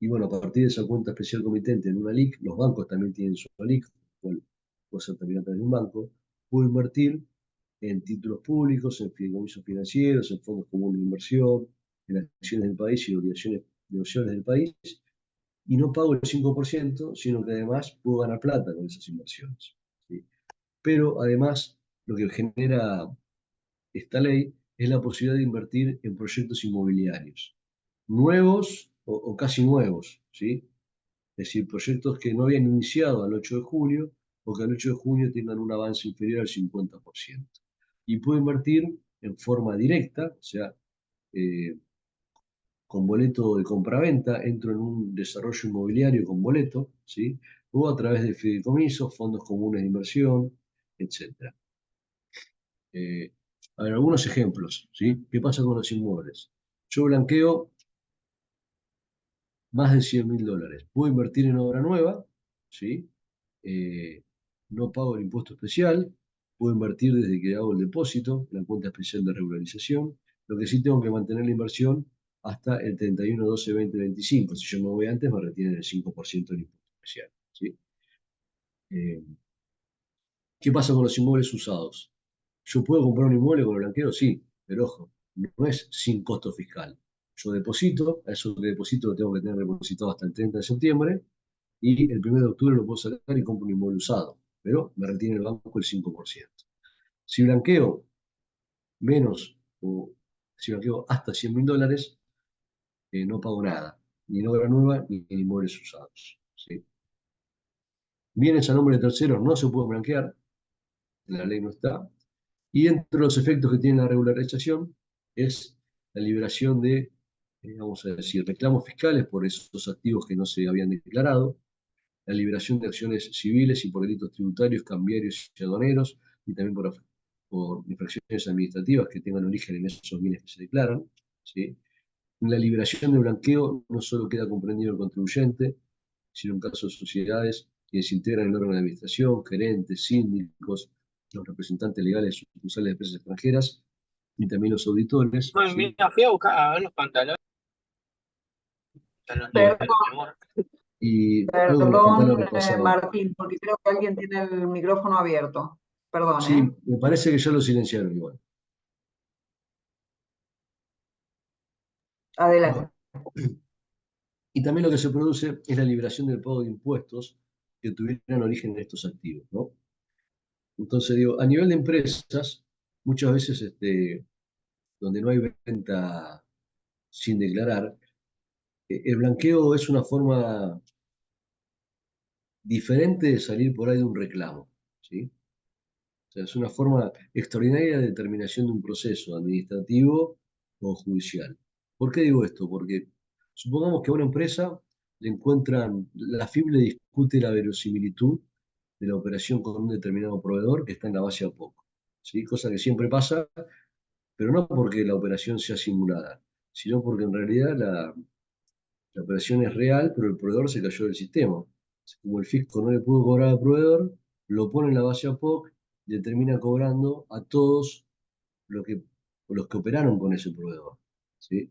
Y bueno, a partir de esa cuenta especial comitente en una LIC, los bancos también tienen su LIC, cual puede ser también a través de un banco, puedo invertir en títulos públicos, en fideicomisos financieros, en fondos comunes de inversión, en acciones del país y obligaciones negociables del país, y no pago el 5%, sino que además puedo ganar plata con esas inversiones. ¿Sí? Pero además, lo que genera esta ley es la posibilidad de invertir en proyectos inmobiliarios, nuevos o casi nuevos, ¿sí? Es decir, proyectos que no habían iniciado al 8 de julio o que al 8 de junio tengan un avance inferior al 50%. Y puedo invertir en forma directa, o sea, eh, con boleto de compraventa, entro en un desarrollo inmobiliario con boleto, ¿sí? O a través de fideicomisos, fondos comunes de inversión, etc. A ver, algunos ejemplos, ¿sí? ¿Qué pasa con los inmuebles? Yo blanqueo más de $100.000. Puedo invertir en obra nueva, ¿sí? Eh, no pago el impuesto especial, puedo invertir desde que hago el depósito, la cuenta especial de regularización. Lo que sí tengo que mantener la inversión hasta el 31/12/2025. Si yo me voy antes, me retienen el 5% del impuesto especial, ¿sí? Eh, ¿Qué pasa con los inmuebles usados? ¿Yo puedo comprar un inmueble con el blanqueo? Sí, pero ojo, no es sin costo fiscal. Yo deposito, a eso que deposito lo tengo que tener depositado hasta el 30 de septiembre, y el 1 de octubre lo puedo sacar y compro un inmueble usado, pero me retiene el banco el 5%. Si blanqueo menos o si blanqueo hasta $100.000, no pago nada, ni en obra nueva ni en inmuebles usados. ¿Sí? Bienes a nombre de terceros no se pueden blanquear, en la ley no está, y entre los efectos que tiene la regularización es la liberación de, vamos a decir, reclamos fiscales por esos activos que no se habían declarado, la liberación de acciones civiles y por delitos tributarios, cambiarios y aduaneros, y también por infracciones administrativas que tengan origen en esos bienes que se declaran. ¿Sí? En la liberación de blanqueo no solo queda comprendido el contribuyente, sino en casos de sociedades que se integran en el órgano de administración, gerentes, síndicos, los representantes legales de sucursales de empresas extranjeras y también los auditores. Bueno, ¿Sí? mira, fui a buscar a ver los pantalones. Bueno, Perdón, y algo que nos contaron Perdón, que pasaron. Martín, porque creo que alguien tiene el micrófono abierto. Perdón, Sí, ¿eh? me parece que ya lo silenciaron igual. Adelante. Bueno, y también lo que se produce es la liberación del pago de impuestos que tuvieran origen en estos activos, ¿no? Entonces, digo, a nivel de empresas, muchas veces donde no hay venta sin declarar, el blanqueo es una forma diferente de salir por ahí de un reclamo, ¿sí? O sea, es una forma extraordinaria de determinación de un proceso administrativo o judicial. ¿Por qué digo esto? Porque supongamos que a una empresa le encuentran, la FIP le discute la verosimilitud de la operación con un determinado proveedor que está en la base APOC, ¿sí? Cosa que siempre pasa, pero no porque la operación sea simulada, sino porque en realidad la operación es real, pero el proveedor se cayó del sistema. Como el fisco no le pudo cobrar al proveedor, lo pone en la base APOC y le termina cobrando a todos los que operaron con ese proveedor, ¿sí?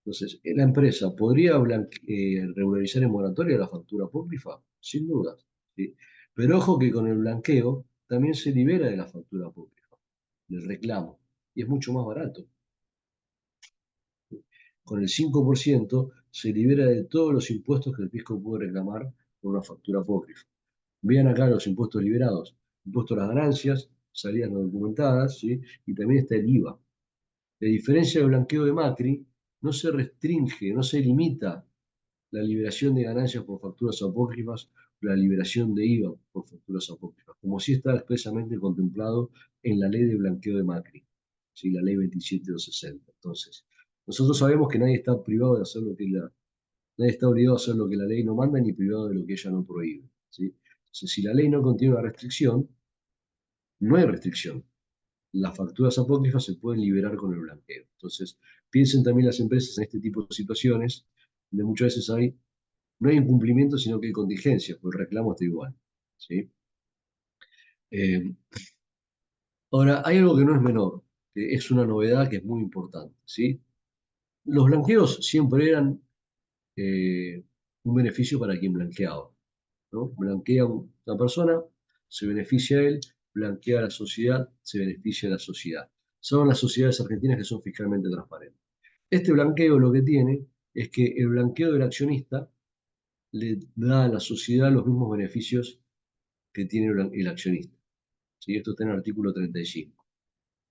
Entonces, ¿la empresa podría regularizar en moratoria la factura apócrifa? Sin duda, ¿sí? Pero ojo que con el blanqueo también se libera de la factura apócrifa, del reclamo, y es mucho más barato. Con el 5% se libera de todos los impuestos que el fisco puede reclamar por una factura apócrifa. Vean acá los impuestos liberados: impuesto a las ganancias, salidas no documentadas, ¿sí? Y también está el IVA. La diferencia del blanqueo de Macri, no se restringe, no se limita la liberación de ganancias por facturas apócrifas o la liberación de IVA por facturas apócrifas, como sí está expresamente contemplado en la ley de blanqueo de Macri, ¿sí? La ley 27260. Entonces, nosotros sabemos que nadie está privado de hacer nadie está obligado a hacer lo que la ley no manda, ni privado de lo que ella no prohíbe, ¿sí? Entonces, si la ley no contiene una restricción, no hay restricción. Las facturas apócrifas se pueden liberar con el blanqueo. Entonces, piensen también las empresas en este tipo de situaciones, donde muchas veces no hay incumplimiento, sino que hay contingencia, porque el reclamo está igual, ¿sí? Eh, Ahora, hay algo que no es menor, que es una novedad que es muy importante, ¿sí? Los blanqueos siempre eran eh, un beneficio para quien blanqueaba, ¿no? Blanquea una persona, se beneficia a él; blanquea a la sociedad, se beneficia a la sociedad. Son las sociedades argentinas que son fiscalmente transparentes. Este blanqueo lo que tiene es que el blanqueo del accionista le da a la sociedad los mismos beneficios que tiene el accionista, ¿sí? Esto está en el artículo 35,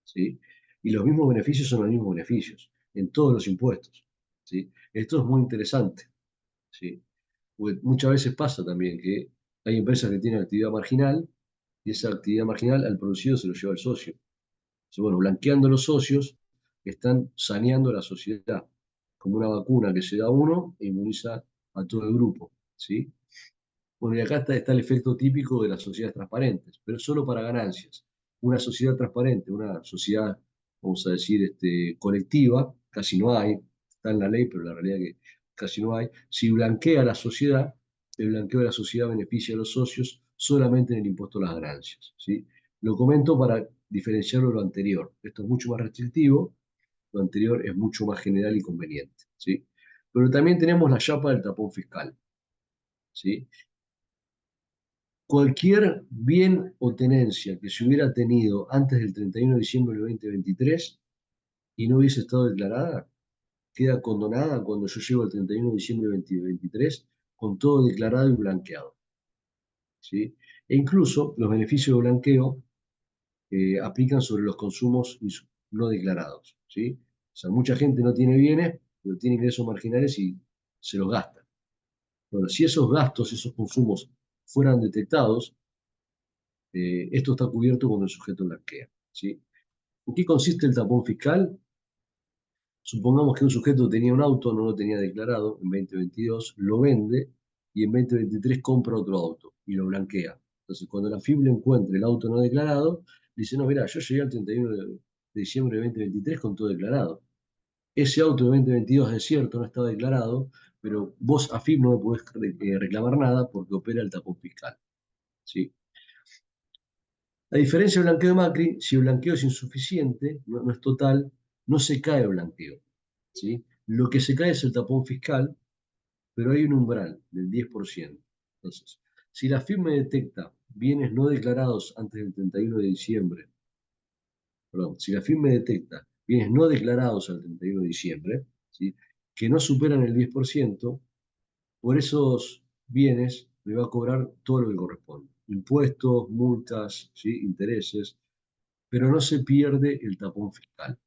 ¿sí? Y los mismos beneficios son los mismos beneficios en todos los impuestos, ¿sí? Esto es muy interesante, ¿sí? Porque muchas veces pasa también que hay empresas que tienen actividad marginal y esa actividad marginal al producido se lo lleva el socio. Entonces, bueno, blanqueando los socios están saneando la sociedad, como una vacuna que se da a uno e inmuniza a todo el grupo, ¿sí? Bueno, y acá está el efecto típico de las sociedades transparentes, pero solo para ganancias. Una sociedad transparente, una sociedad, vamos a decir, colectiva, casi no hay, está en la ley, pero la realidad es que casi no hay. Si blanquea la sociedad, el blanqueo de la sociedad beneficia a los socios solamente en el impuesto a las ganancias, ¿sí? Lo comento para diferenciarlo de lo anterior. Esto es mucho más restrictivo, lo anterior es mucho más general y conveniente, ¿sí? Pero también tenemos la chapa del tapón fiscal, ¿sí? Cualquier bien o tenencia que se hubiera tenido antes del 31 de diciembre del 2023 y no hubiese estado declarada, queda condonada cuando yo llego al 31 de diciembre del 2023 con todo declarado y blanqueado, ¿sí? E incluso los beneficios de blanqueo aplican sobre los consumos no declarados, ¿sí? O sea, mucha gente no tiene bienes, pero tiene ingresos marginales y se los gasta. Bueno, si esos gastos, esos consumos fueran detectados, esto está cubierto cuando el sujeto blanquea, ¿sí? ¿En qué consiste el tapón fiscal? Supongamos que un sujeto tenía un auto, no lo tenía declarado en 2022, lo vende y en 2023 compra otro auto y lo blanquea. Entonces, cuando la FIP le encuentre el auto no declarado, dice: no, mira, yo llegué al 31 de diciembre de 2023 con todo declarado. Ese auto de 2022 es cierto, no estaba declarado, pero vos, AFIP, no me podés reclamar nada porque opera el tapón fiscal, ¿sí? A diferencia del blanqueo de Macri, si el blanqueo es insuficiente, no es total, no se cae el blanqueo, ¿sí? Lo que se cae es el tapón fiscal, pero hay un umbral del 10%. Entonces, si la firma detecta bienes no declarados antes del 31 de diciembre, perdón, si la firma detecta bienes no declarados al 31 de diciembre, ¿sí?, que no superan el 10%, por esos bienes me va a cobrar todo lo que corresponde: impuestos, multas, ¿sí?, intereses, pero no se pierde el tapón fiscal.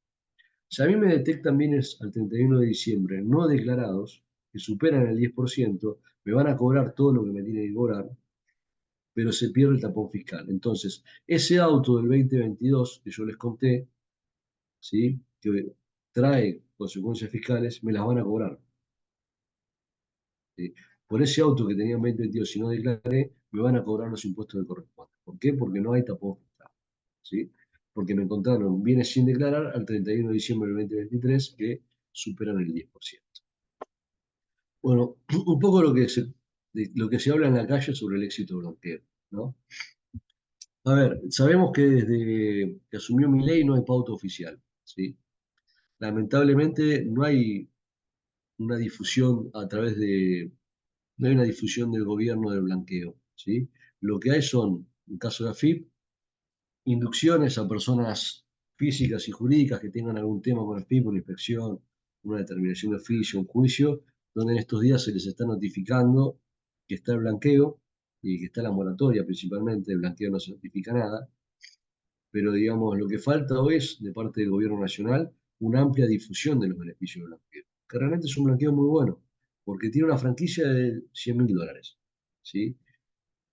Si a mí me detectan bienes al 31 de diciembre no declarados, que superan el 10%, me van a cobrar todo lo que me tiene que cobrar, pero se pierde el tapón fiscal. Entonces, ese auto del 2022 que yo les conté, ¿sí?, que trae consecuencias fiscales, me las van a cobrar, ¿sí? Por ese auto que tenía en 2022 y no declaré, me van a cobrar los impuestos que corresponden. ¿Por qué? Porque no hay tapón fiscal, ¿sí? Porque me encontraron bienes sin declarar al 31 de diciembre del 2023 que superan el 10%. Bueno, un poco de lo que se habla en la calle sobre el éxito blanqueo, ¿no? A ver, sabemos que desde que asumió Milei no hay pauta oficial, ¿sí? Lamentablemente no hay una difusión a través de, no hay una difusión del gobierno del blanqueo, ¿sí? Lo que hay son, en caso de AFIP, inducciones a personas físicas y jurídicas que tengan algún tema con AFIP, una inspección, una determinación de oficio, un juicio, donde en estos días se les está notificando que está el blanqueo y que está la moratoria principalmente, el blanqueo no se notifica nada, pero digamos, lo que falta hoy es, de parte del gobierno nacional, una amplia difusión de los beneficios del blanqueo, que realmente es un blanqueo muy bueno, porque tiene una franquicia de $100.000, ¿sí?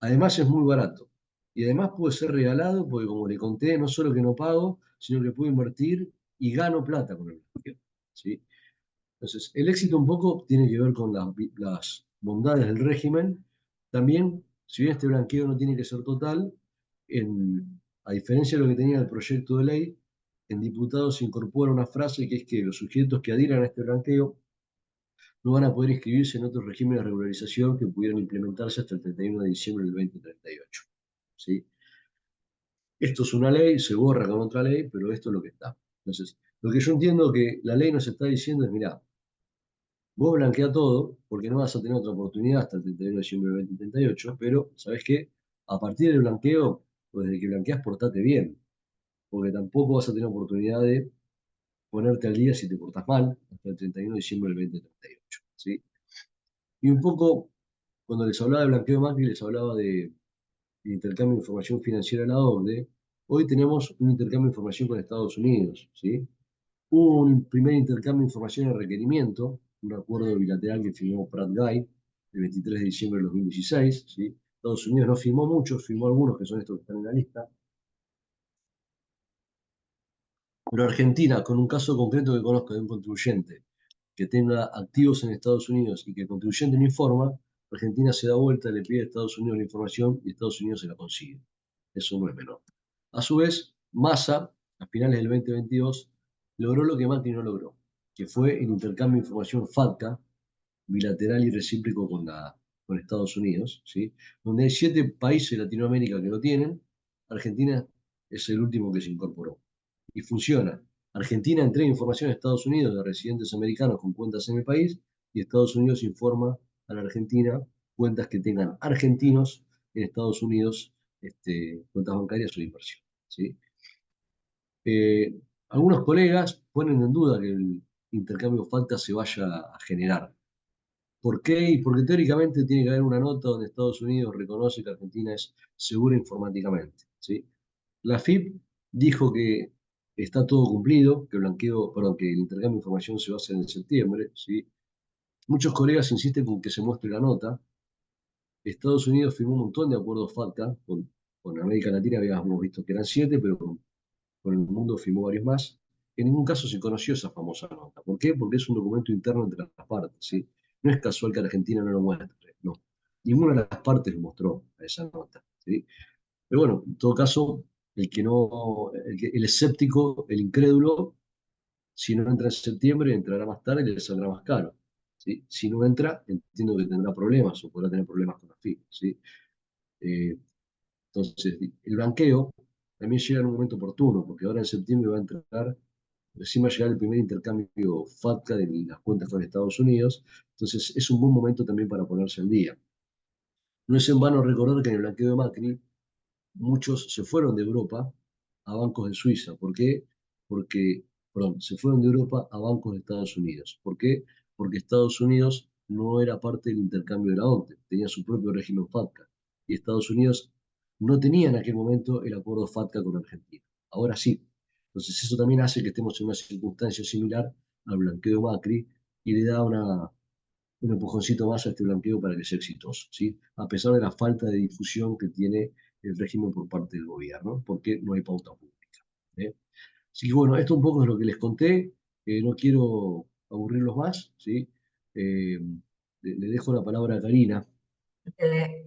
Además es muy barato, y además puede ser regalado, porque como le conté, no solo que no pago, sino que puedo invertir y gano plata con el blanqueo, ¿sí? Entonces, el éxito un poco tiene que ver con las bondades del régimen. También, si bien este blanqueo no tiene que ser total, a diferencia de lo que tenía el proyecto de ley, en diputados se incorpora una frase que es que los sujetos que adhieran a este blanqueo no van a poder inscribirse en otros regímenes de regularización que pudieran implementarse hasta el 31 de diciembre del 2038. ¿Sí? Esto es una ley, se borra con otra ley, pero esto es lo que está. Entonces, lo que yo entiendo que la ley nos está diciendo es, mirá, vos blanquea todo, porque no vas a tener otra oportunidad hasta el 31 de diciembre del 2038, pero, ¿sabés qué? A partir del blanqueo, o desde que blanqueás, portate bien, porque tampoco vas a tener oportunidad de ponerte al día si te portás mal hasta el 31 de diciembre del 2038, ¿sí? Y un poco, cuando les hablaba de blanqueo de Macri, les hablaba de intercambio de información financiera a la OCDE. Hoy tenemos un intercambio de información con Estados Unidos, ¿sí? Hubo un primer intercambio de información de requerimiento, un acuerdo bilateral que firmó Pratt Guy el 23 de diciembre de 2016, ¿sí? Estados Unidos no firmó muchos, firmó algunos, que son estos que están en la lista. Pero Argentina, con un caso concreto que conozco de un contribuyente que tenga activos en Estados Unidos y que el contribuyente no informa, Argentina se da vuelta, le pide a Estados Unidos la información y Estados Unidos se la consigue. Eso no es menor. A su vez, Massa, a finales del 2022, logró lo que Macri no logró, que fue el intercambio de información FATCA, bilateral y recíproco con Estados Unidos, ¿sí? Donde hay 7 países de Latinoamérica que lo tienen, Argentina es el último que se incorporó. Y funciona. Argentina entrega información a Estados Unidos de residentes americanos con cuentas en el país y Estados Unidos informa a la Argentina cuentas que tengan argentinos en Estados Unidos, cuentas bancarias o de inversión, ¿sí? Eh, Algunos colegas ponen en duda que el intercambio FATCA se vaya a generar. ¿Por qué? Y porque teóricamente tiene que haber una nota donde Estados Unidos reconoce que Argentina es segura informáticamente, ¿sí? La FIP dijo que está todo cumplido, que que el intercambio de información se va a hacer en septiembre, ¿sí? Muchos colegas insisten con que se muestre la nota. Estados Unidos firmó un montón de acuerdos FATCA, con América Latina habíamos visto que eran 7, pero con el mundo firmó varios más. En ningún caso se conoció esa famosa nota. ¿Por qué? Porque es un documento interno entre las partes, ¿sí? No es casual que Argentina no lo muestre, no. Ninguna de las partes lo mostró a esa nota, ¿sí? Pero bueno, en todo caso, el que no, el escéptico, el incrédulo, si no entra en septiembre, entrará más tarde y le saldrá más caro, ¿sí? Si no entra, entiendo que tendrá problemas o podrá tener problemas con la FIP, ¿sí? Eh, entonces, el blanqueo también llega en un momento oportuno, porque ahora en septiembre va a entrar, recién va a llegar el primer intercambio FATCA de las cuentas con Estados Unidos, entonces es un buen momento también para ponerse al día. No es en vano recordar que en el blanqueo de Macri muchos se fueron de Europa a bancos de Suiza. ¿Por qué? Perdón, se fueron de Europa a bancos de Estados Unidos. ¿Por qué? Porque Estados Unidos no era parte del intercambio de la ONCE, tenía su propio régimen FATCA. Y Estados Unidos no tenía en aquel momento el acuerdo FATCA con Argentina. Ahora sí. Entonces eso también hace que estemos en una circunstancia similar al blanqueo de Macri y le da un empujoncito más a este blanqueo para que sea exitoso, ¿sí? A pesar de la falta de difusión que tiene el régimen por parte del gobierno, porque no hay pauta pública, ¿eh? Así que bueno, esto un poco es lo que les conté, no quiero aburrirlos más, ¿sí? Le dejo la palabra a Karina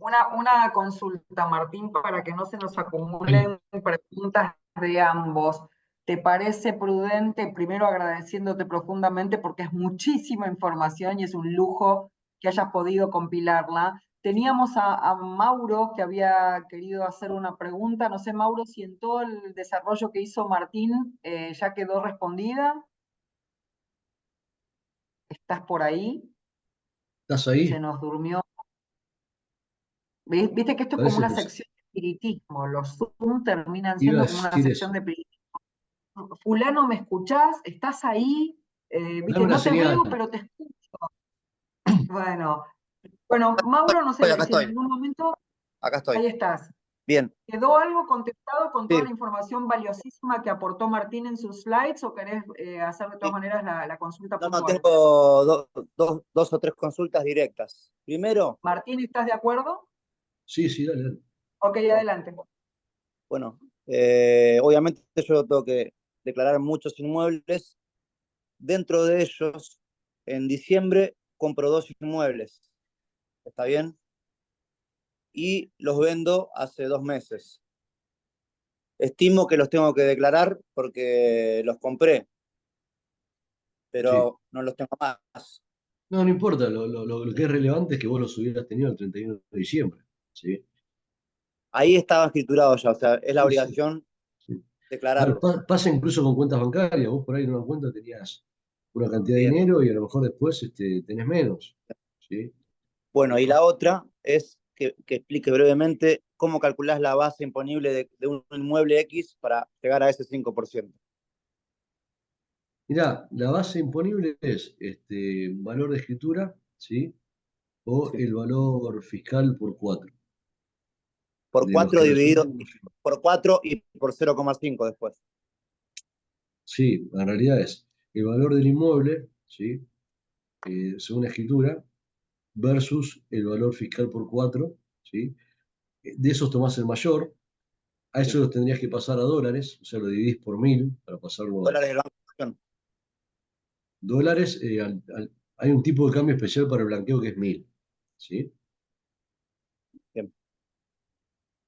Una consulta, Martín, para que no se nos acumulen preguntas de ambos. ¿Te parece prudente, primero agradeciéndote profundamente porque es muchísima información y es un lujo que hayas podido compilarla? Teníamos a Mauro que había querido hacer una pregunta. No sé, Mauro, si en todo el desarrollo que hizo Martín ya quedó respondida. ¿Estás por ahí? ¿Estás Se ahí? nos durmió. Viste que esto es como Parece una que sí. sección de espiritismo. Los Zoom terminan Iba a siendo como una decir sección eso. de espiritismo. Fulano, ¿me escuchás? ¿Estás ahí? Dame Viste, una no te señal. veo, pero te escucho. Bueno, bueno, Mauro, no sé Acá si en estoy, algún momento acá estoy. ahí estás. Bien, ¿Quedó algo contestado con toda sí. la información valiosísima que aportó Martín en sus slides o querés hacer de todas Sí. maneras la consulta No, puntual? tengo dos o tres consultas directas. Primero, Martín, ¿estás de acuerdo? Sí, sí, dale, dale. Ok, adelante. bueno, obviamente yo tengo que declarar muchos inmuebles. Dentro de ellos, en diciembre compro 2 inmuebles, ¿está bien? Y los vendo hace 2 meses. Estimo que los tengo que declarar porque los compré, Sí. pero no los tengo más. No, no importa. Lo que es relevante es que vos los hubieras tenido el 31 de diciembre. ¿Sí? Ahí estaba escriturado ya, o sea, es la Sí, sí, obligación sí. A ver, declararlos. pasa incluso con cuentas bancarias. Vos por ahí en una cuenta tenías una cantidad de Bien. dinero y a lo mejor después tenés menos. ¿Sí? Bueno, y la otra es que explique brevemente cómo calculás la base imponible de un inmueble X para llegar a ese 5%. Mirá, la base imponible es valor de escritura, ¿sí? O Sí. el valor fiscal por 4 Por de los 4 que dividido resulten. por 4 y por 0,5 después. Sí, en realidad es el valor del inmueble, ¿sí? Según la escritura, versus el valor fiscal por 4, ¿sí? De esos tomás el mayor, a eso Sí. los tendrías que pasar a dólares, o sea, lo dividís por 1000 para pasarlo a Dólares del Banco de Nación. dólares. Hay un tipo de cambio especial para el blanqueo que es 1000, ¿sí? Bien,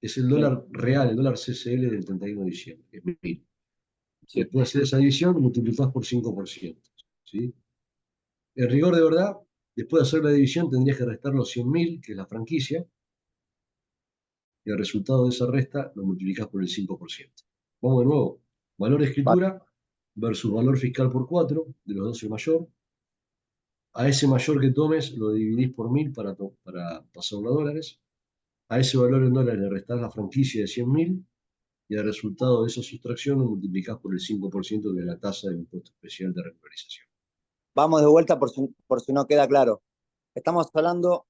Es el bien. dólar real, el dólar CCL del 31 de diciembre, que es 1000. Sí. Después de hacer esa división, multiplicás por 5%, ¿sí? En rigor de verdad, después de hacer la división, tendrías que restar los 100.000, que es la franquicia, y el resultado de esa resta lo multiplicás por el 5%. Vamos de nuevo. Valor de Vale. escritura versus valor fiscal por 4, de los dos el mayor. A ese mayor que tomes lo dividís por 1000 para pasarlo a dólares. A ese valor en dólares le restás la franquicia de 100.000 y el resultado de esa sustracción lo multiplicás por el 5% de la tasa del impuesto especial de regularización. Vamos de vuelta por si no queda claro. Estamos hablando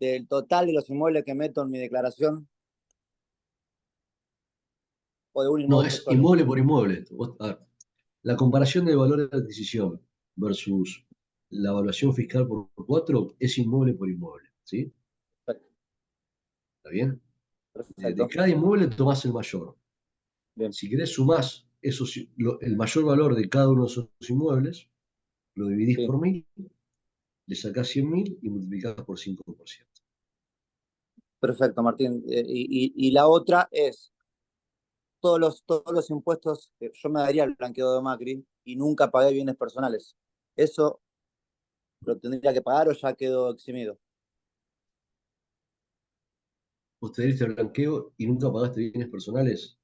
del total de los inmuebles que meto en mi declaración o de un No, inmueble es solo. inmueble por inmueble. A ver, la comparación del valor de adquisición versus la evaluación fiscal por 4 es inmueble por inmueble. ¿Sí? Perfecto. ¿Está bien? De Perfecto. cada inmueble tomás el mayor. Bien. Si querés, sumás el mayor valor de cada uno de esos inmuebles, lo dividís Sí. por 1000, le sacás 100.000 y multiplicás por 5%. Perfecto, Martín. Y la otra es todos los impuestos que yo me daría al blanqueo de Macri y nunca pagué bienes personales. ¿Eso lo tendría que pagar o ya quedó eximido? Vos te diste el blanqueo y nunca pagaste bienes personales.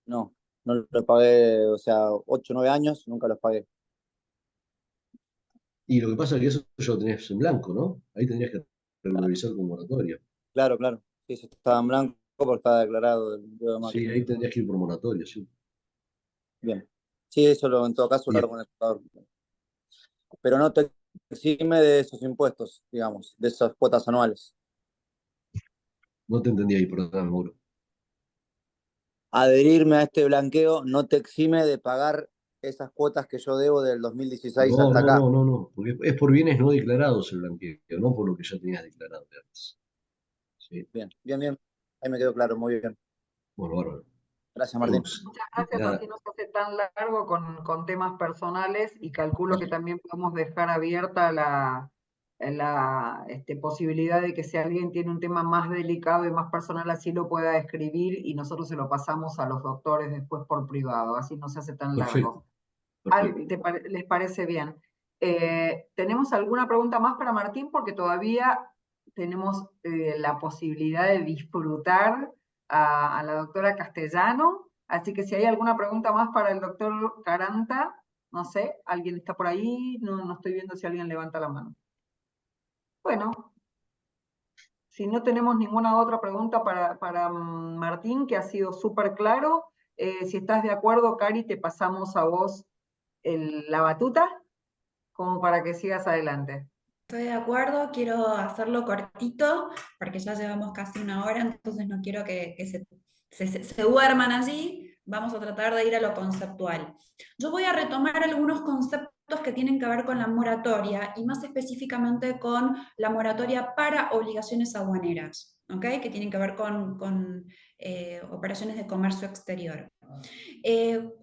No, no lo pagué, o sea, 8 o 9 años, nunca los pagué. Y lo que pasa es que eso ya lo tenés en blanco, ¿no? Ahí tendrías que Claro, regularizar con moratoria. claro, claro. Sí, eso estaba en blanco porque estaba declarado el blanqueo de Macri. Sí, ahí tendrías que ir por moratoria, sí. Bien. Sí, eso en todo caso Y lo hago con el contador. Pero no te exime de esos impuestos, digamos, de esas cuotas anuales. no te entendí ahí, perdón, Mauro. Adherirme a este blanqueo no te exime de pagar esas cuotas que yo debo del 2016 No, hasta no, acá. no, no, no, porque es por bienes no declarados el blanqueo, no por lo que ya tenías declarado de antes. Sí, Bien, bien, bien. Ahí me quedó claro, muy bien. bueno, bárbaro. Gracias, Martín. Muchas gracias, así Nada, no se hace tan largo con temas personales y calculo que también podemos dejar abierta la posibilidad de que si alguien tiene un tema más delicado y más personal, así lo pueda escribir y nosotros se lo pasamos a los doctores después por privado, así no se hace tan largo. Perfecto. ¿Les parece bien? ¿Tenemos alguna pregunta más para Martín? Porque todavía tenemos la posibilidad de disfrutar a la doctora Castellano, así que si hay alguna pregunta más para el doctor Caranta, no sé, ¿alguien está por ahí? No estoy viendo si alguien levanta la mano. Bueno, si no tenemos ninguna otra pregunta para Martín, que ha sido súper claro, si estás de acuerdo, Cari, te pasamos a vos la batuta como para que sigas adelante. Estoy de acuerdo, quiero hacerlo cortito, porque ya llevamos casi una hora, entonces no quiero que se duerman allí. Vamos a tratar de ir a lo conceptual. Yo voy a retomar algunos conceptos que tienen que ver con la moratoria, y más específicamente con la moratoria para obligaciones aduaneras, ¿okay? Que tienen que ver con operaciones de comercio exterior.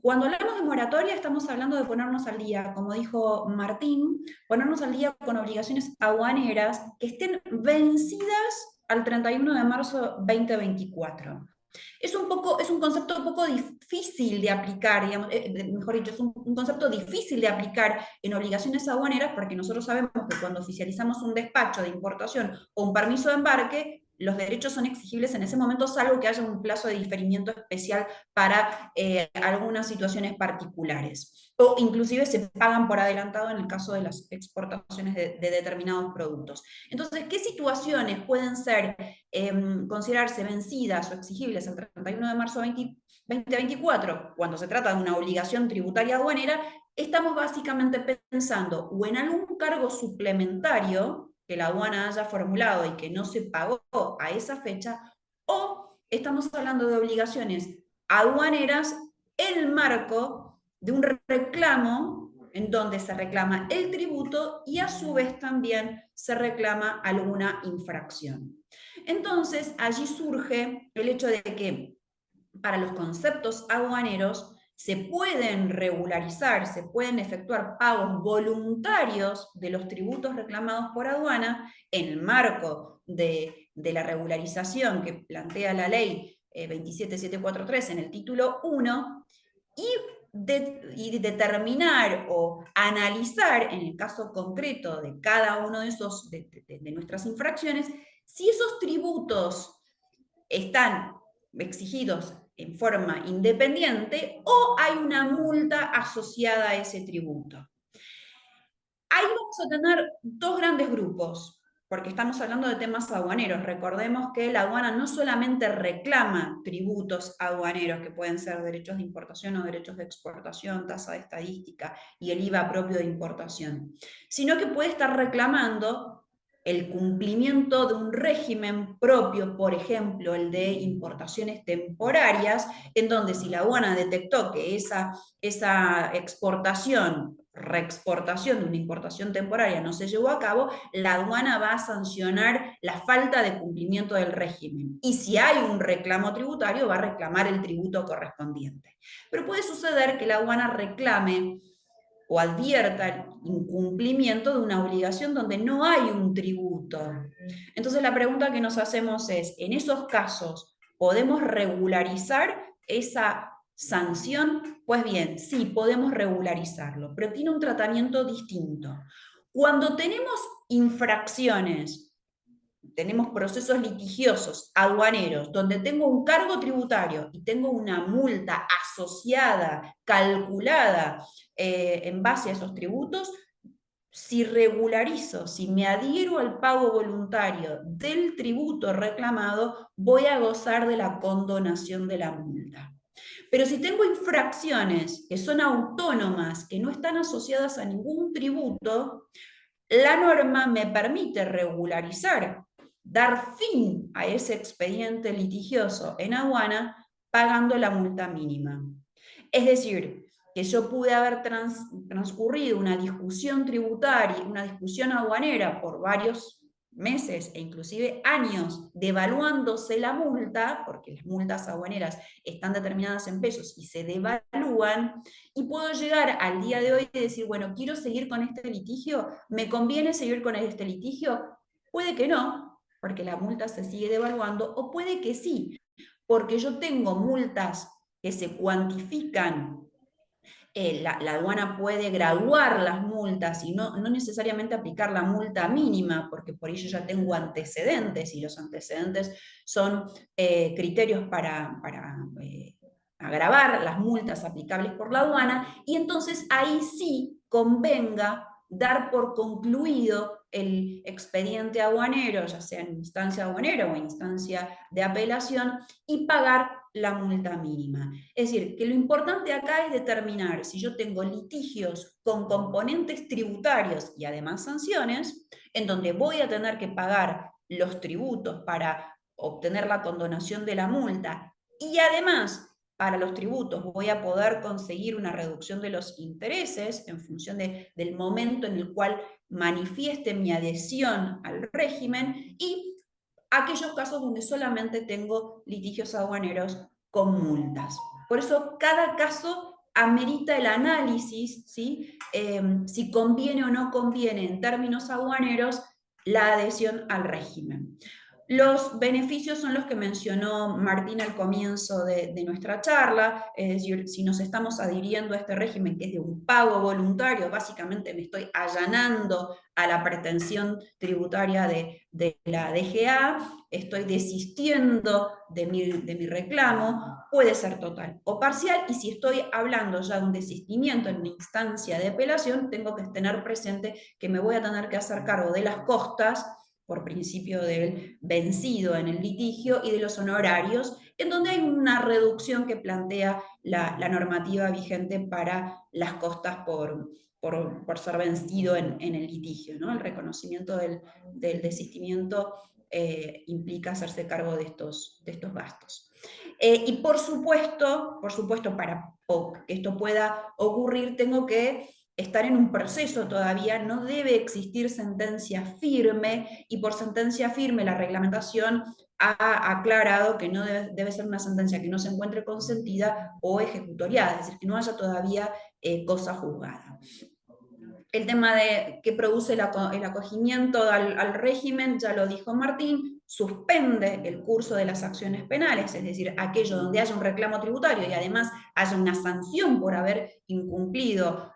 Cuando hablamos de moratoria estamos hablando de ponernos al día, como dijo Martín, ponernos al día con obligaciones aduaneras que estén vencidas al 31 de marzo 2024. Es un concepto un poco difícil de aplicar, digamos, mejor dicho, es un concepto difícil de aplicar en obligaciones aduaneras, porque nosotros sabemos que cuando oficializamos un despacho de importación o un permiso de embarque, los derechos son exigibles en ese momento, salvo que haya un plazo de diferimiento especial para algunas situaciones particulares. O inclusive se pagan por adelantado en el caso de las exportaciones de determinados productos. Entonces, ¿qué situaciones pueden ser considerarse vencidas o exigibles el 31 de marzo 2024, cuando se trata de una obligación tributaria aduanera? Estamos básicamente pensando o en algún cargo suplementario que la aduana haya formulado y que no se pagó a esa fecha, o estamos hablando de obligaciones aduaneras en el marco de un reclamo en donde se reclama el tributo y a su vez también se reclama alguna infracción. Entonces, allí surge el hecho de que para los conceptos aduaneros se pueden regularizar, se pueden efectuar pagos voluntarios de los tributos reclamados por aduana en el marco de la regularización que plantea la ley 27743 en el título 1, y determinar o analizar en el caso concreto de cada uno de esos de nuestras infracciones si esos tributos están exigidos en forma independiente o hay una multa asociada a ese tributo. Ahí vamos a tener dos grandes grupos, porque estamos hablando de temas aduaneros. Recordemos que la aduana no solamente reclama tributos aduaneros, que pueden ser derechos de importación o derechos de exportación, tasa de estadística y el IVA propio de importación, sino que puede estar reclamando el cumplimiento de un régimen propio, por ejemplo, el de importaciones temporarias, en donde si la aduana detectó que esa exportación, reexportación de una importación temporaria no se llevó a cabo, la aduana va a sancionar la falta de cumplimiento del régimen. Y si hay un reclamo tributario, va a reclamar el tributo correspondiente. Pero puede suceder que la aduana reclame o advierta el incumplimiento de una obligación donde no hay un tributo. Entonces la pregunta que nos hacemos es, ¿en esos casos podemos regularizar esa sanción? Pues bien, sí, podemos regularizarlo, pero tiene un tratamiento distinto. Cuando tenemos infracciones, tenemos procesos litigiosos, aduaneros, donde tengo un cargo tributario y tengo una multa asociada, calculada en base a esos tributos, si regularizo, si me adhiero al pago voluntario del tributo reclamado, voy a gozar de la condonación de la multa. Pero si tengo infracciones que son autónomas, que no están asociadas a ningún tributo, la norma me permite regularizar, dar fin a ese expediente litigioso en aduana pagando la multa mínima. Es decir, que yo pude haber transcurrido una discusión tributaria, una discusión aduanera por varios meses e inclusive años devaluándose la multa, porque las multas aduaneras están determinadas en pesos y se devalúan, y puedo llegar al día de hoy y decir, bueno, quiero seguir con este litigio, ¿me conviene seguir con este litigio? Puede que no, porque la multa se sigue devaluando, o puede que sí, porque yo tengo multas que se cuantifican. La aduana puede graduar las multas y no necesariamente aplicar la multa mínima, porque por ello ya tengo antecedentes, y los antecedentes son criterios para agravar las multas aplicables por la aduana, y entonces ahí sí convenga dar por concluido el expediente aduanero, ya sea en instancia aduanera o en instancia de apelación, y pagar la multa mínima. Es decir, que lo importante acá es determinar si yo tengo litigios con componentes tributarios y además sanciones, en donde voy a tener que pagar los tributos para obtener la condonación de la multa, y además para los tributos voy a poder conseguir una reducción de los intereses en función del momento en el cual manifieste mi adhesión al régimen, y aquellos casos donde solamente tengo litigios aduaneros con multas. Por eso cada caso amerita el análisis, ¿sí? Si conviene o no conviene en términos aduaneros la adhesión al régimen. Los beneficios son los que mencionó Martín al comienzo de nuestra charla, es decir, si nos estamos adhiriendo a este régimen que es de un pago voluntario, básicamente me estoy allanando a la pretensión tributaria de la DGA, estoy desistiendo de mi reclamo, puede ser total o parcial, y si estoy hablando ya de un desistimiento en una instancia de apelación, tengo que tener presente que me voy a tener que hacer cargo de las costas por principio del vencido en el litigio y de los honorarios, en donde hay una reducción que plantea la normativa vigente para las costas por ser vencido en el litigio, ¿no? El reconocimiento del desistimiento implica hacerse cargo de estos gastos. Y por supuesto, para que esto pueda ocurrir, tengo que estar en un proceso todavía, no debe existir sentencia firme, y por sentencia firme la reglamentación ha aclarado que no debe ser una sentencia que no se encuentre consentida o ejecutoriada, es decir, que no haya todavía cosa juzgada. El tema de que produce el acogimiento al régimen, ya lo dijo Martín, suspende el curso de las acciones penales, es decir, aquello donde haya un reclamo tributario y además haya una sanción por haber incumplido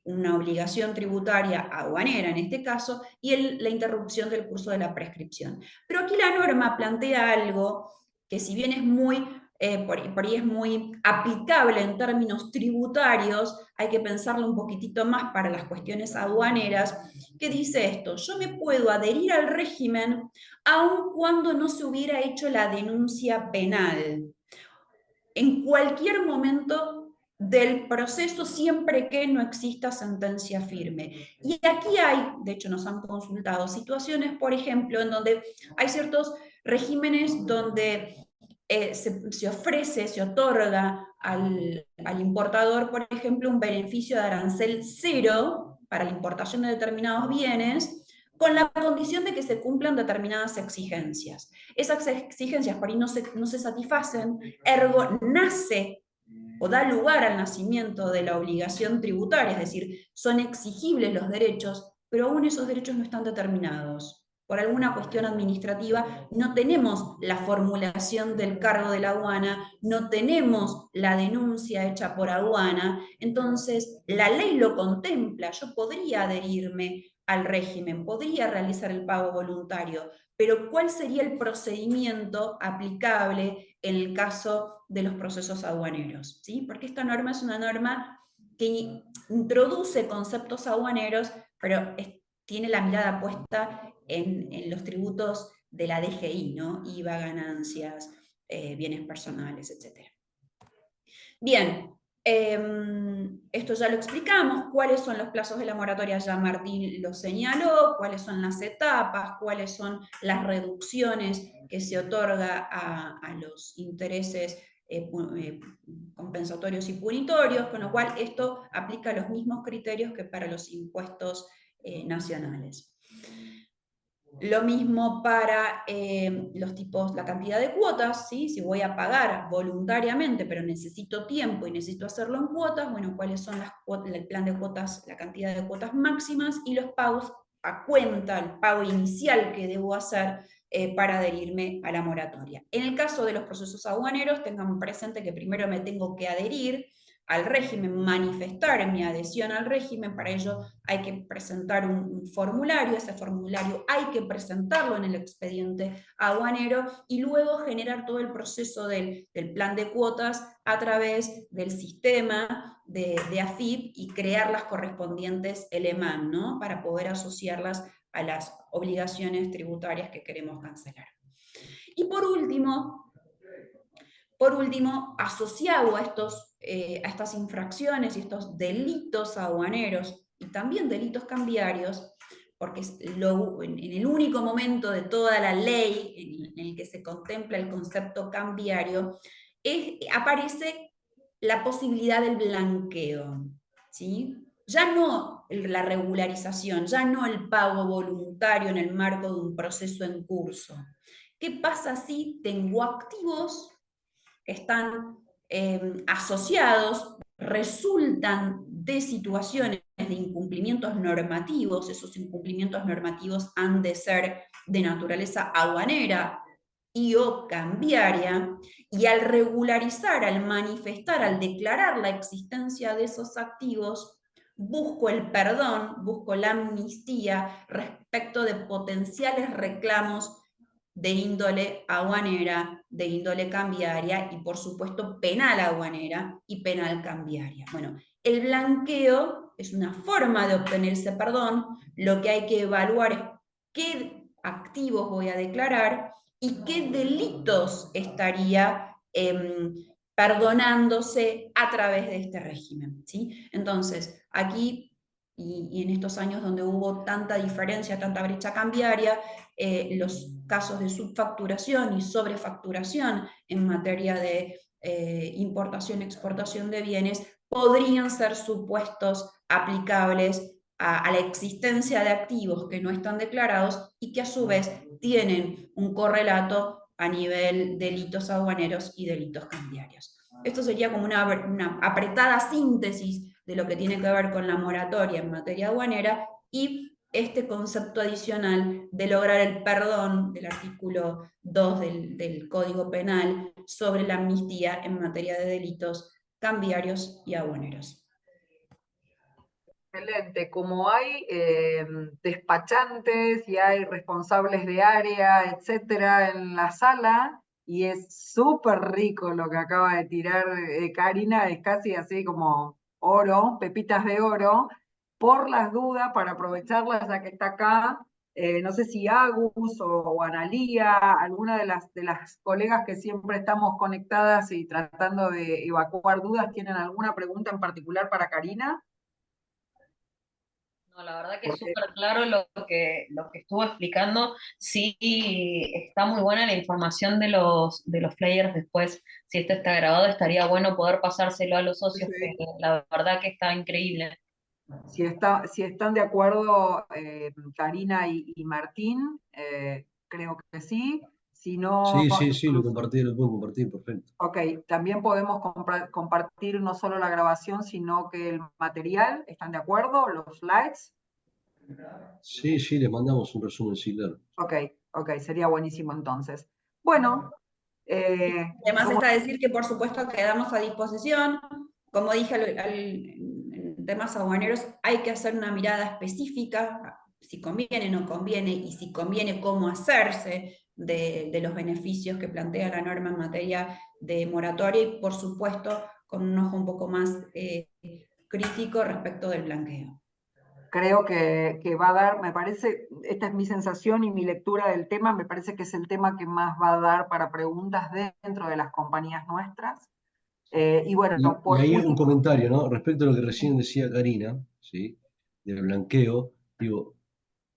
una obligación tributaria aduanera en este caso, y la interrupción del curso de la prescripción. Pero aquí la norma plantea algo que, si bien es muy por ahí es muy aplicable en términos tributarios, hay que pensarlo un poquitito más para las cuestiones aduaneras, que dice esto: yo me puedo adherir al régimen aun cuando no se hubiera hecho la denuncia penal, en cualquier momento del proceso, siempre que no exista sentencia firme. Y aquí hay, de hecho nos han consultado situaciones, por ejemplo, en donde hay ciertos regímenes donde se ofrece, se otorga al importador, por ejemplo, un beneficio de arancel cero para la importación de determinados bienes, con la condición de que se cumplan determinadas exigencias. Esas exigencias por ahí no se satisfacen, ergo nace o da lugar al nacimiento de la obligación tributaria, es decir, son exigibles los derechos, pero aún esos derechos no están determinados. Por alguna cuestión administrativa no tenemos la formulación del cargo de la aduana, no tenemos la denuncia hecha por aduana, entonces la ley lo contempla, yo podría adherirme al régimen, podría realizar el pago voluntario, pero ¿cuál sería el procedimiento aplicable en el caso de los procesos aduaneros? ¿Sí? Porque esta norma es una norma que introduce conceptos aduaneros, pero tiene la mirada puesta en los tributos de la DGI, ¿no? IVA, ganancias, bienes personales, etc. Bien, esto ya lo explicamos, cuáles son los plazos de la moratoria, ya Martín lo señaló, cuáles son las etapas, cuáles son las reducciones que se otorga a los intereses compensatorios y punitorios, con lo cual esto aplica los mismos criterios que para los impuestos nacionales. Lo mismo para los tipos, la cantidad de cuotas, ¿sí? Si voy a pagar voluntariamente, pero necesito tiempo y necesito hacerlo en cuotas, bueno, cuáles son las cuotas, el plan de cuotas, la cantidad de cuotas máximas y los pagos a cuenta, el pago inicial que debo hacer para adherirme a la moratoria. En el caso de los procesos aduaneros, tengan presente que primero me tengo que adherir al régimen, manifestar mi adhesión al régimen. Para ello hay que presentar un formulario, ese formulario hay que presentarlo en el expediente aduanero y luego generar todo el proceso del plan de cuotas a través del sistema de AFIP y crear las correspondientes ELEMAN, ¿no? Para poder asociarlas a las obligaciones tributarias que queremos cancelar. Y por último, asociado a estas infracciones y estos delitos aduaneros y también delitos cambiarios, porque es en el único momento de toda la ley en el que se contempla el concepto cambiario, aparece la posibilidad del blanqueo, ¿sí? Ya no la regularización, ya no el pago voluntario en el marco de un proceso en curso. ¿Qué pasa si tengo activos que están asociados, resultan de situaciones de incumplimientos normativos? Esos incumplimientos normativos han de ser de naturaleza aduanera y o cambiaria, y al regularizar, al manifestar, al declarar la existencia de esos activos, busco el perdón, busco la amnistía respecto de potenciales reclamos de índole aduanera, de índole cambiaria y por supuesto penal aduanera y penal cambiaria. Bueno, el blanqueo es una forma de obtener ese perdón. Lo que hay que evaluar es qué activos voy a declarar y qué delitos estaría perdonándose a través de este régimen, ¿sí? Entonces, aquí y en estos años donde hubo tanta diferencia, tanta brecha cambiaria, los casos de subfacturación y sobrefacturación en materia de importación y exportación de bienes podrían ser supuestos aplicables a la existencia de activos que no están declarados y que a su vez tienen un correlato a nivel delitos aduaneros y delitos cambiarios. Esto sería como una apretada síntesis de lo que tiene que ver con la moratoria en materia aduanera y este concepto adicional de lograr el perdón del artículo 2 del Código Penal sobre la amnistía en materia de delitos cambiarios y aduaneros. Excelente. Como hay despachantes y hay responsables de área, etcétera, en la sala, y es súper rico lo que acaba de tirar Karina, es casi así como oro, pepitas de oro, por las dudas, para aprovecharlas ya que está acá, no sé si Agus o Analía, alguna de las colegas que siempre estamos conectadas y tratando de evacuar dudas, ¿tienen alguna pregunta en particular para Karina? No, la verdad que es súper claro lo que estuvo explicando. Sí, está muy buena la información de los flyers después. Si esto está grabado, estaría bueno poder pasárselo a los socios, Sí. que la verdad que está increíble. Si están de acuerdo Karina y Martín, creo que sí. Si no, Sí, lo compartí, lo puedo compartir, perfecto. ok, también podemos compartir no solo la grabación, sino que el material. ¿Están de acuerdo? Los slides. Sí, les mandamos un resumen, sí, claro. Ok, sería buenísimo entonces. Bueno. Además está decir que por supuesto quedamos a disposición. Como dije en temas aduaneros, hay que hacer una mirada específica, si conviene, no conviene, y si conviene, cómo hacerse de los beneficios que plantea la norma en materia de moratoria, y por supuesto con un ojo un poco más crítico respecto del blanqueo. Creo que va a dar, me parece, esta es mi sensación y mi lectura del tema, me parece que es el tema que más va a dar para preguntas dentro de las compañías nuestras. Y bueno, Y ahí un comentario, ¿no? Respecto a lo que recién decía Karina, ¿sí? Del blanqueo, digo,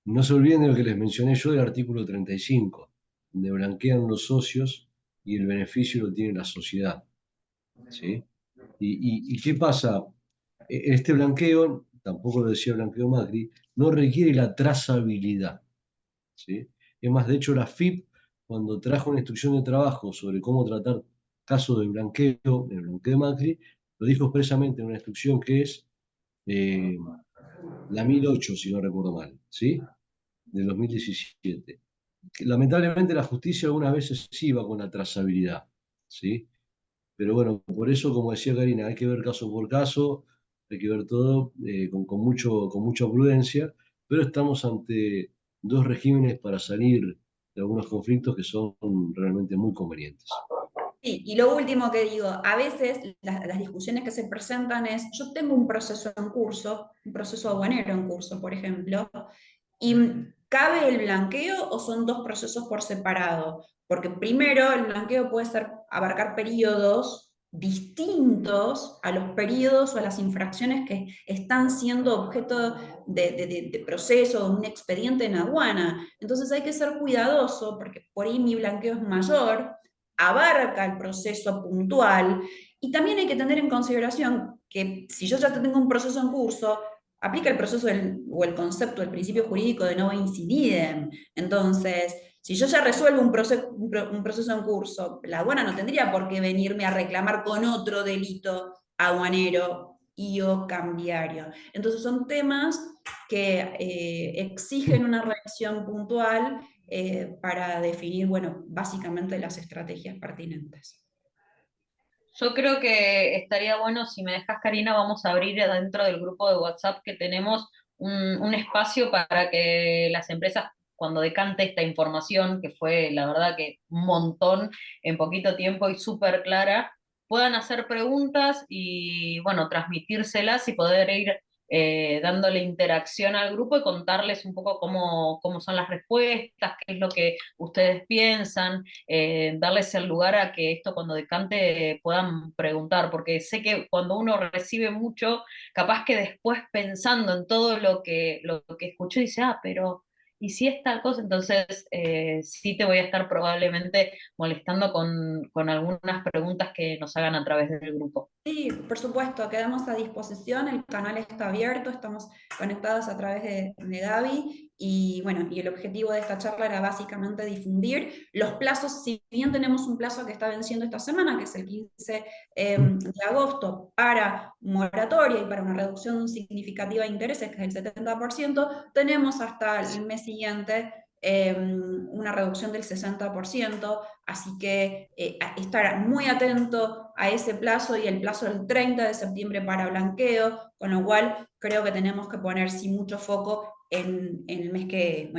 no se olviden de lo que les mencioné yo del artículo 35, donde blanquean los socios y el beneficio lo tiene la sociedad, ¿sí? ¿Y qué pasa? Este blanqueo, tampoco lo decía Blanqueo Macri, no requiere la trazabilidad. ¿sí? Es más, de hecho, la FIP, cuando trajo una instrucción de trabajo sobre cómo tratar casos de blanqueo, el blanqueo de Macri, lo dijo expresamente en una instrucción que es la 1008, si no recuerdo mal, ¿sí? De 2017. Lamentablemente la justicia algunas veces sí va con la trazabilidad, ¿sí? Pero bueno, por eso, como decía Karina, hay que ver caso por caso, hay que ver todo con mucha prudencia, pero estamos ante dos regímenes para salir de algunos conflictos que son realmente muy convenientes. Sí, y lo último que digo, a veces las discusiones que se presentan es, yo tengo un proceso en curso, un proceso aduanero en curso, por ejemplo, y ¿cabe el blanqueo o son dos procesos por separado? Porque primero el blanqueo puede abarcar periodos distintos a los periodos o a las infracciones que están siendo objeto de proceso, de un expediente en aduana. Entonces hay que ser cuidadoso porque por ahí mi blanqueo es mayor, abarca el proceso puntual, y también hay que tener en consideración que si yo ya tengo un proceso en curso, aplica el proceso o el concepto del principio jurídico de no incidem. Entonces, si yo ya resuelvo un proceso en curso, la aduana no tendría por qué venirme a reclamar con otro delito aduanero y o cambiario. Entonces son temas que exigen una revisión puntual para definir, bueno, básicamente las estrategias pertinentes. Yo creo que estaría bueno, si me dejas, Karina, vamos a abrir dentro del grupo de WhatsApp que tenemos un espacio para que las empresas, cuando decante esta información, que fue la verdad que un montón en poquito tiempo y súper clara, puedan hacer preguntas y, bueno, transmitírselas y poder ir dándole interacción al grupo y contarles un poco cómo son las respuestas, qué es lo que ustedes piensan, darles el lugar a que esto cuando decante puedan preguntar, porque sé que cuando uno recibe mucho, capaz que después pensando en todo lo que escuchó dice, pero ¿y si es tal cosa? Entonces sí te voy a estar probablemente molestando con algunas preguntas que nos hagan a través del grupo. Sí, por supuesto, quedamos a disposición, el canal está abierto, estamos conectados a través de Gaby y bueno, y el objetivo de esta charla era básicamente difundir los plazos, si bien tenemos un plazo que está venciendo esta semana, que es el 15 de agosto, para moratoria y para una reducción significativa de intereses, que es el 70%, tenemos hasta el mes siguiente una reducción del 60%, así que estar muy atento a ese plazo y el plazo del 30 de septiembre para blanqueo, con lo cual creo que tenemos que poner sí mucho foco en el mes que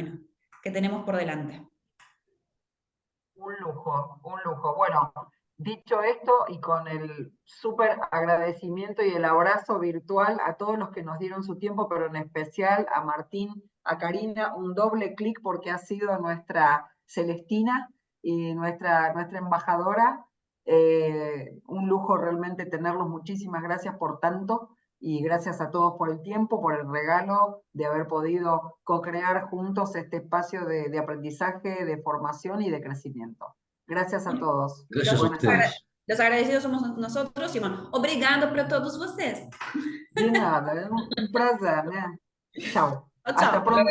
tenemos por delante. Un lujo, un lujo. Bueno, dicho esto y con el súper agradecimiento y el abrazo virtual a todos los que nos dieron su tiempo, pero en especial a Martín, a Karina, un doble clic porque ha sido nuestra Celestina y nuestra embajadora. Un lujo realmente tenerlos. Muchísimas gracias por tanto y gracias a todos por el tiempo, por el regalo de haber podido co-crear juntos este espacio de aprendizaje, de formación y de crecimiento. Gracias a todos. Gracias a ustedes. Los agradecidos somos nosotros y bueno, obrigado para todos ustedes. De nada, es un placer. Chao. Chao. Hasta pronto.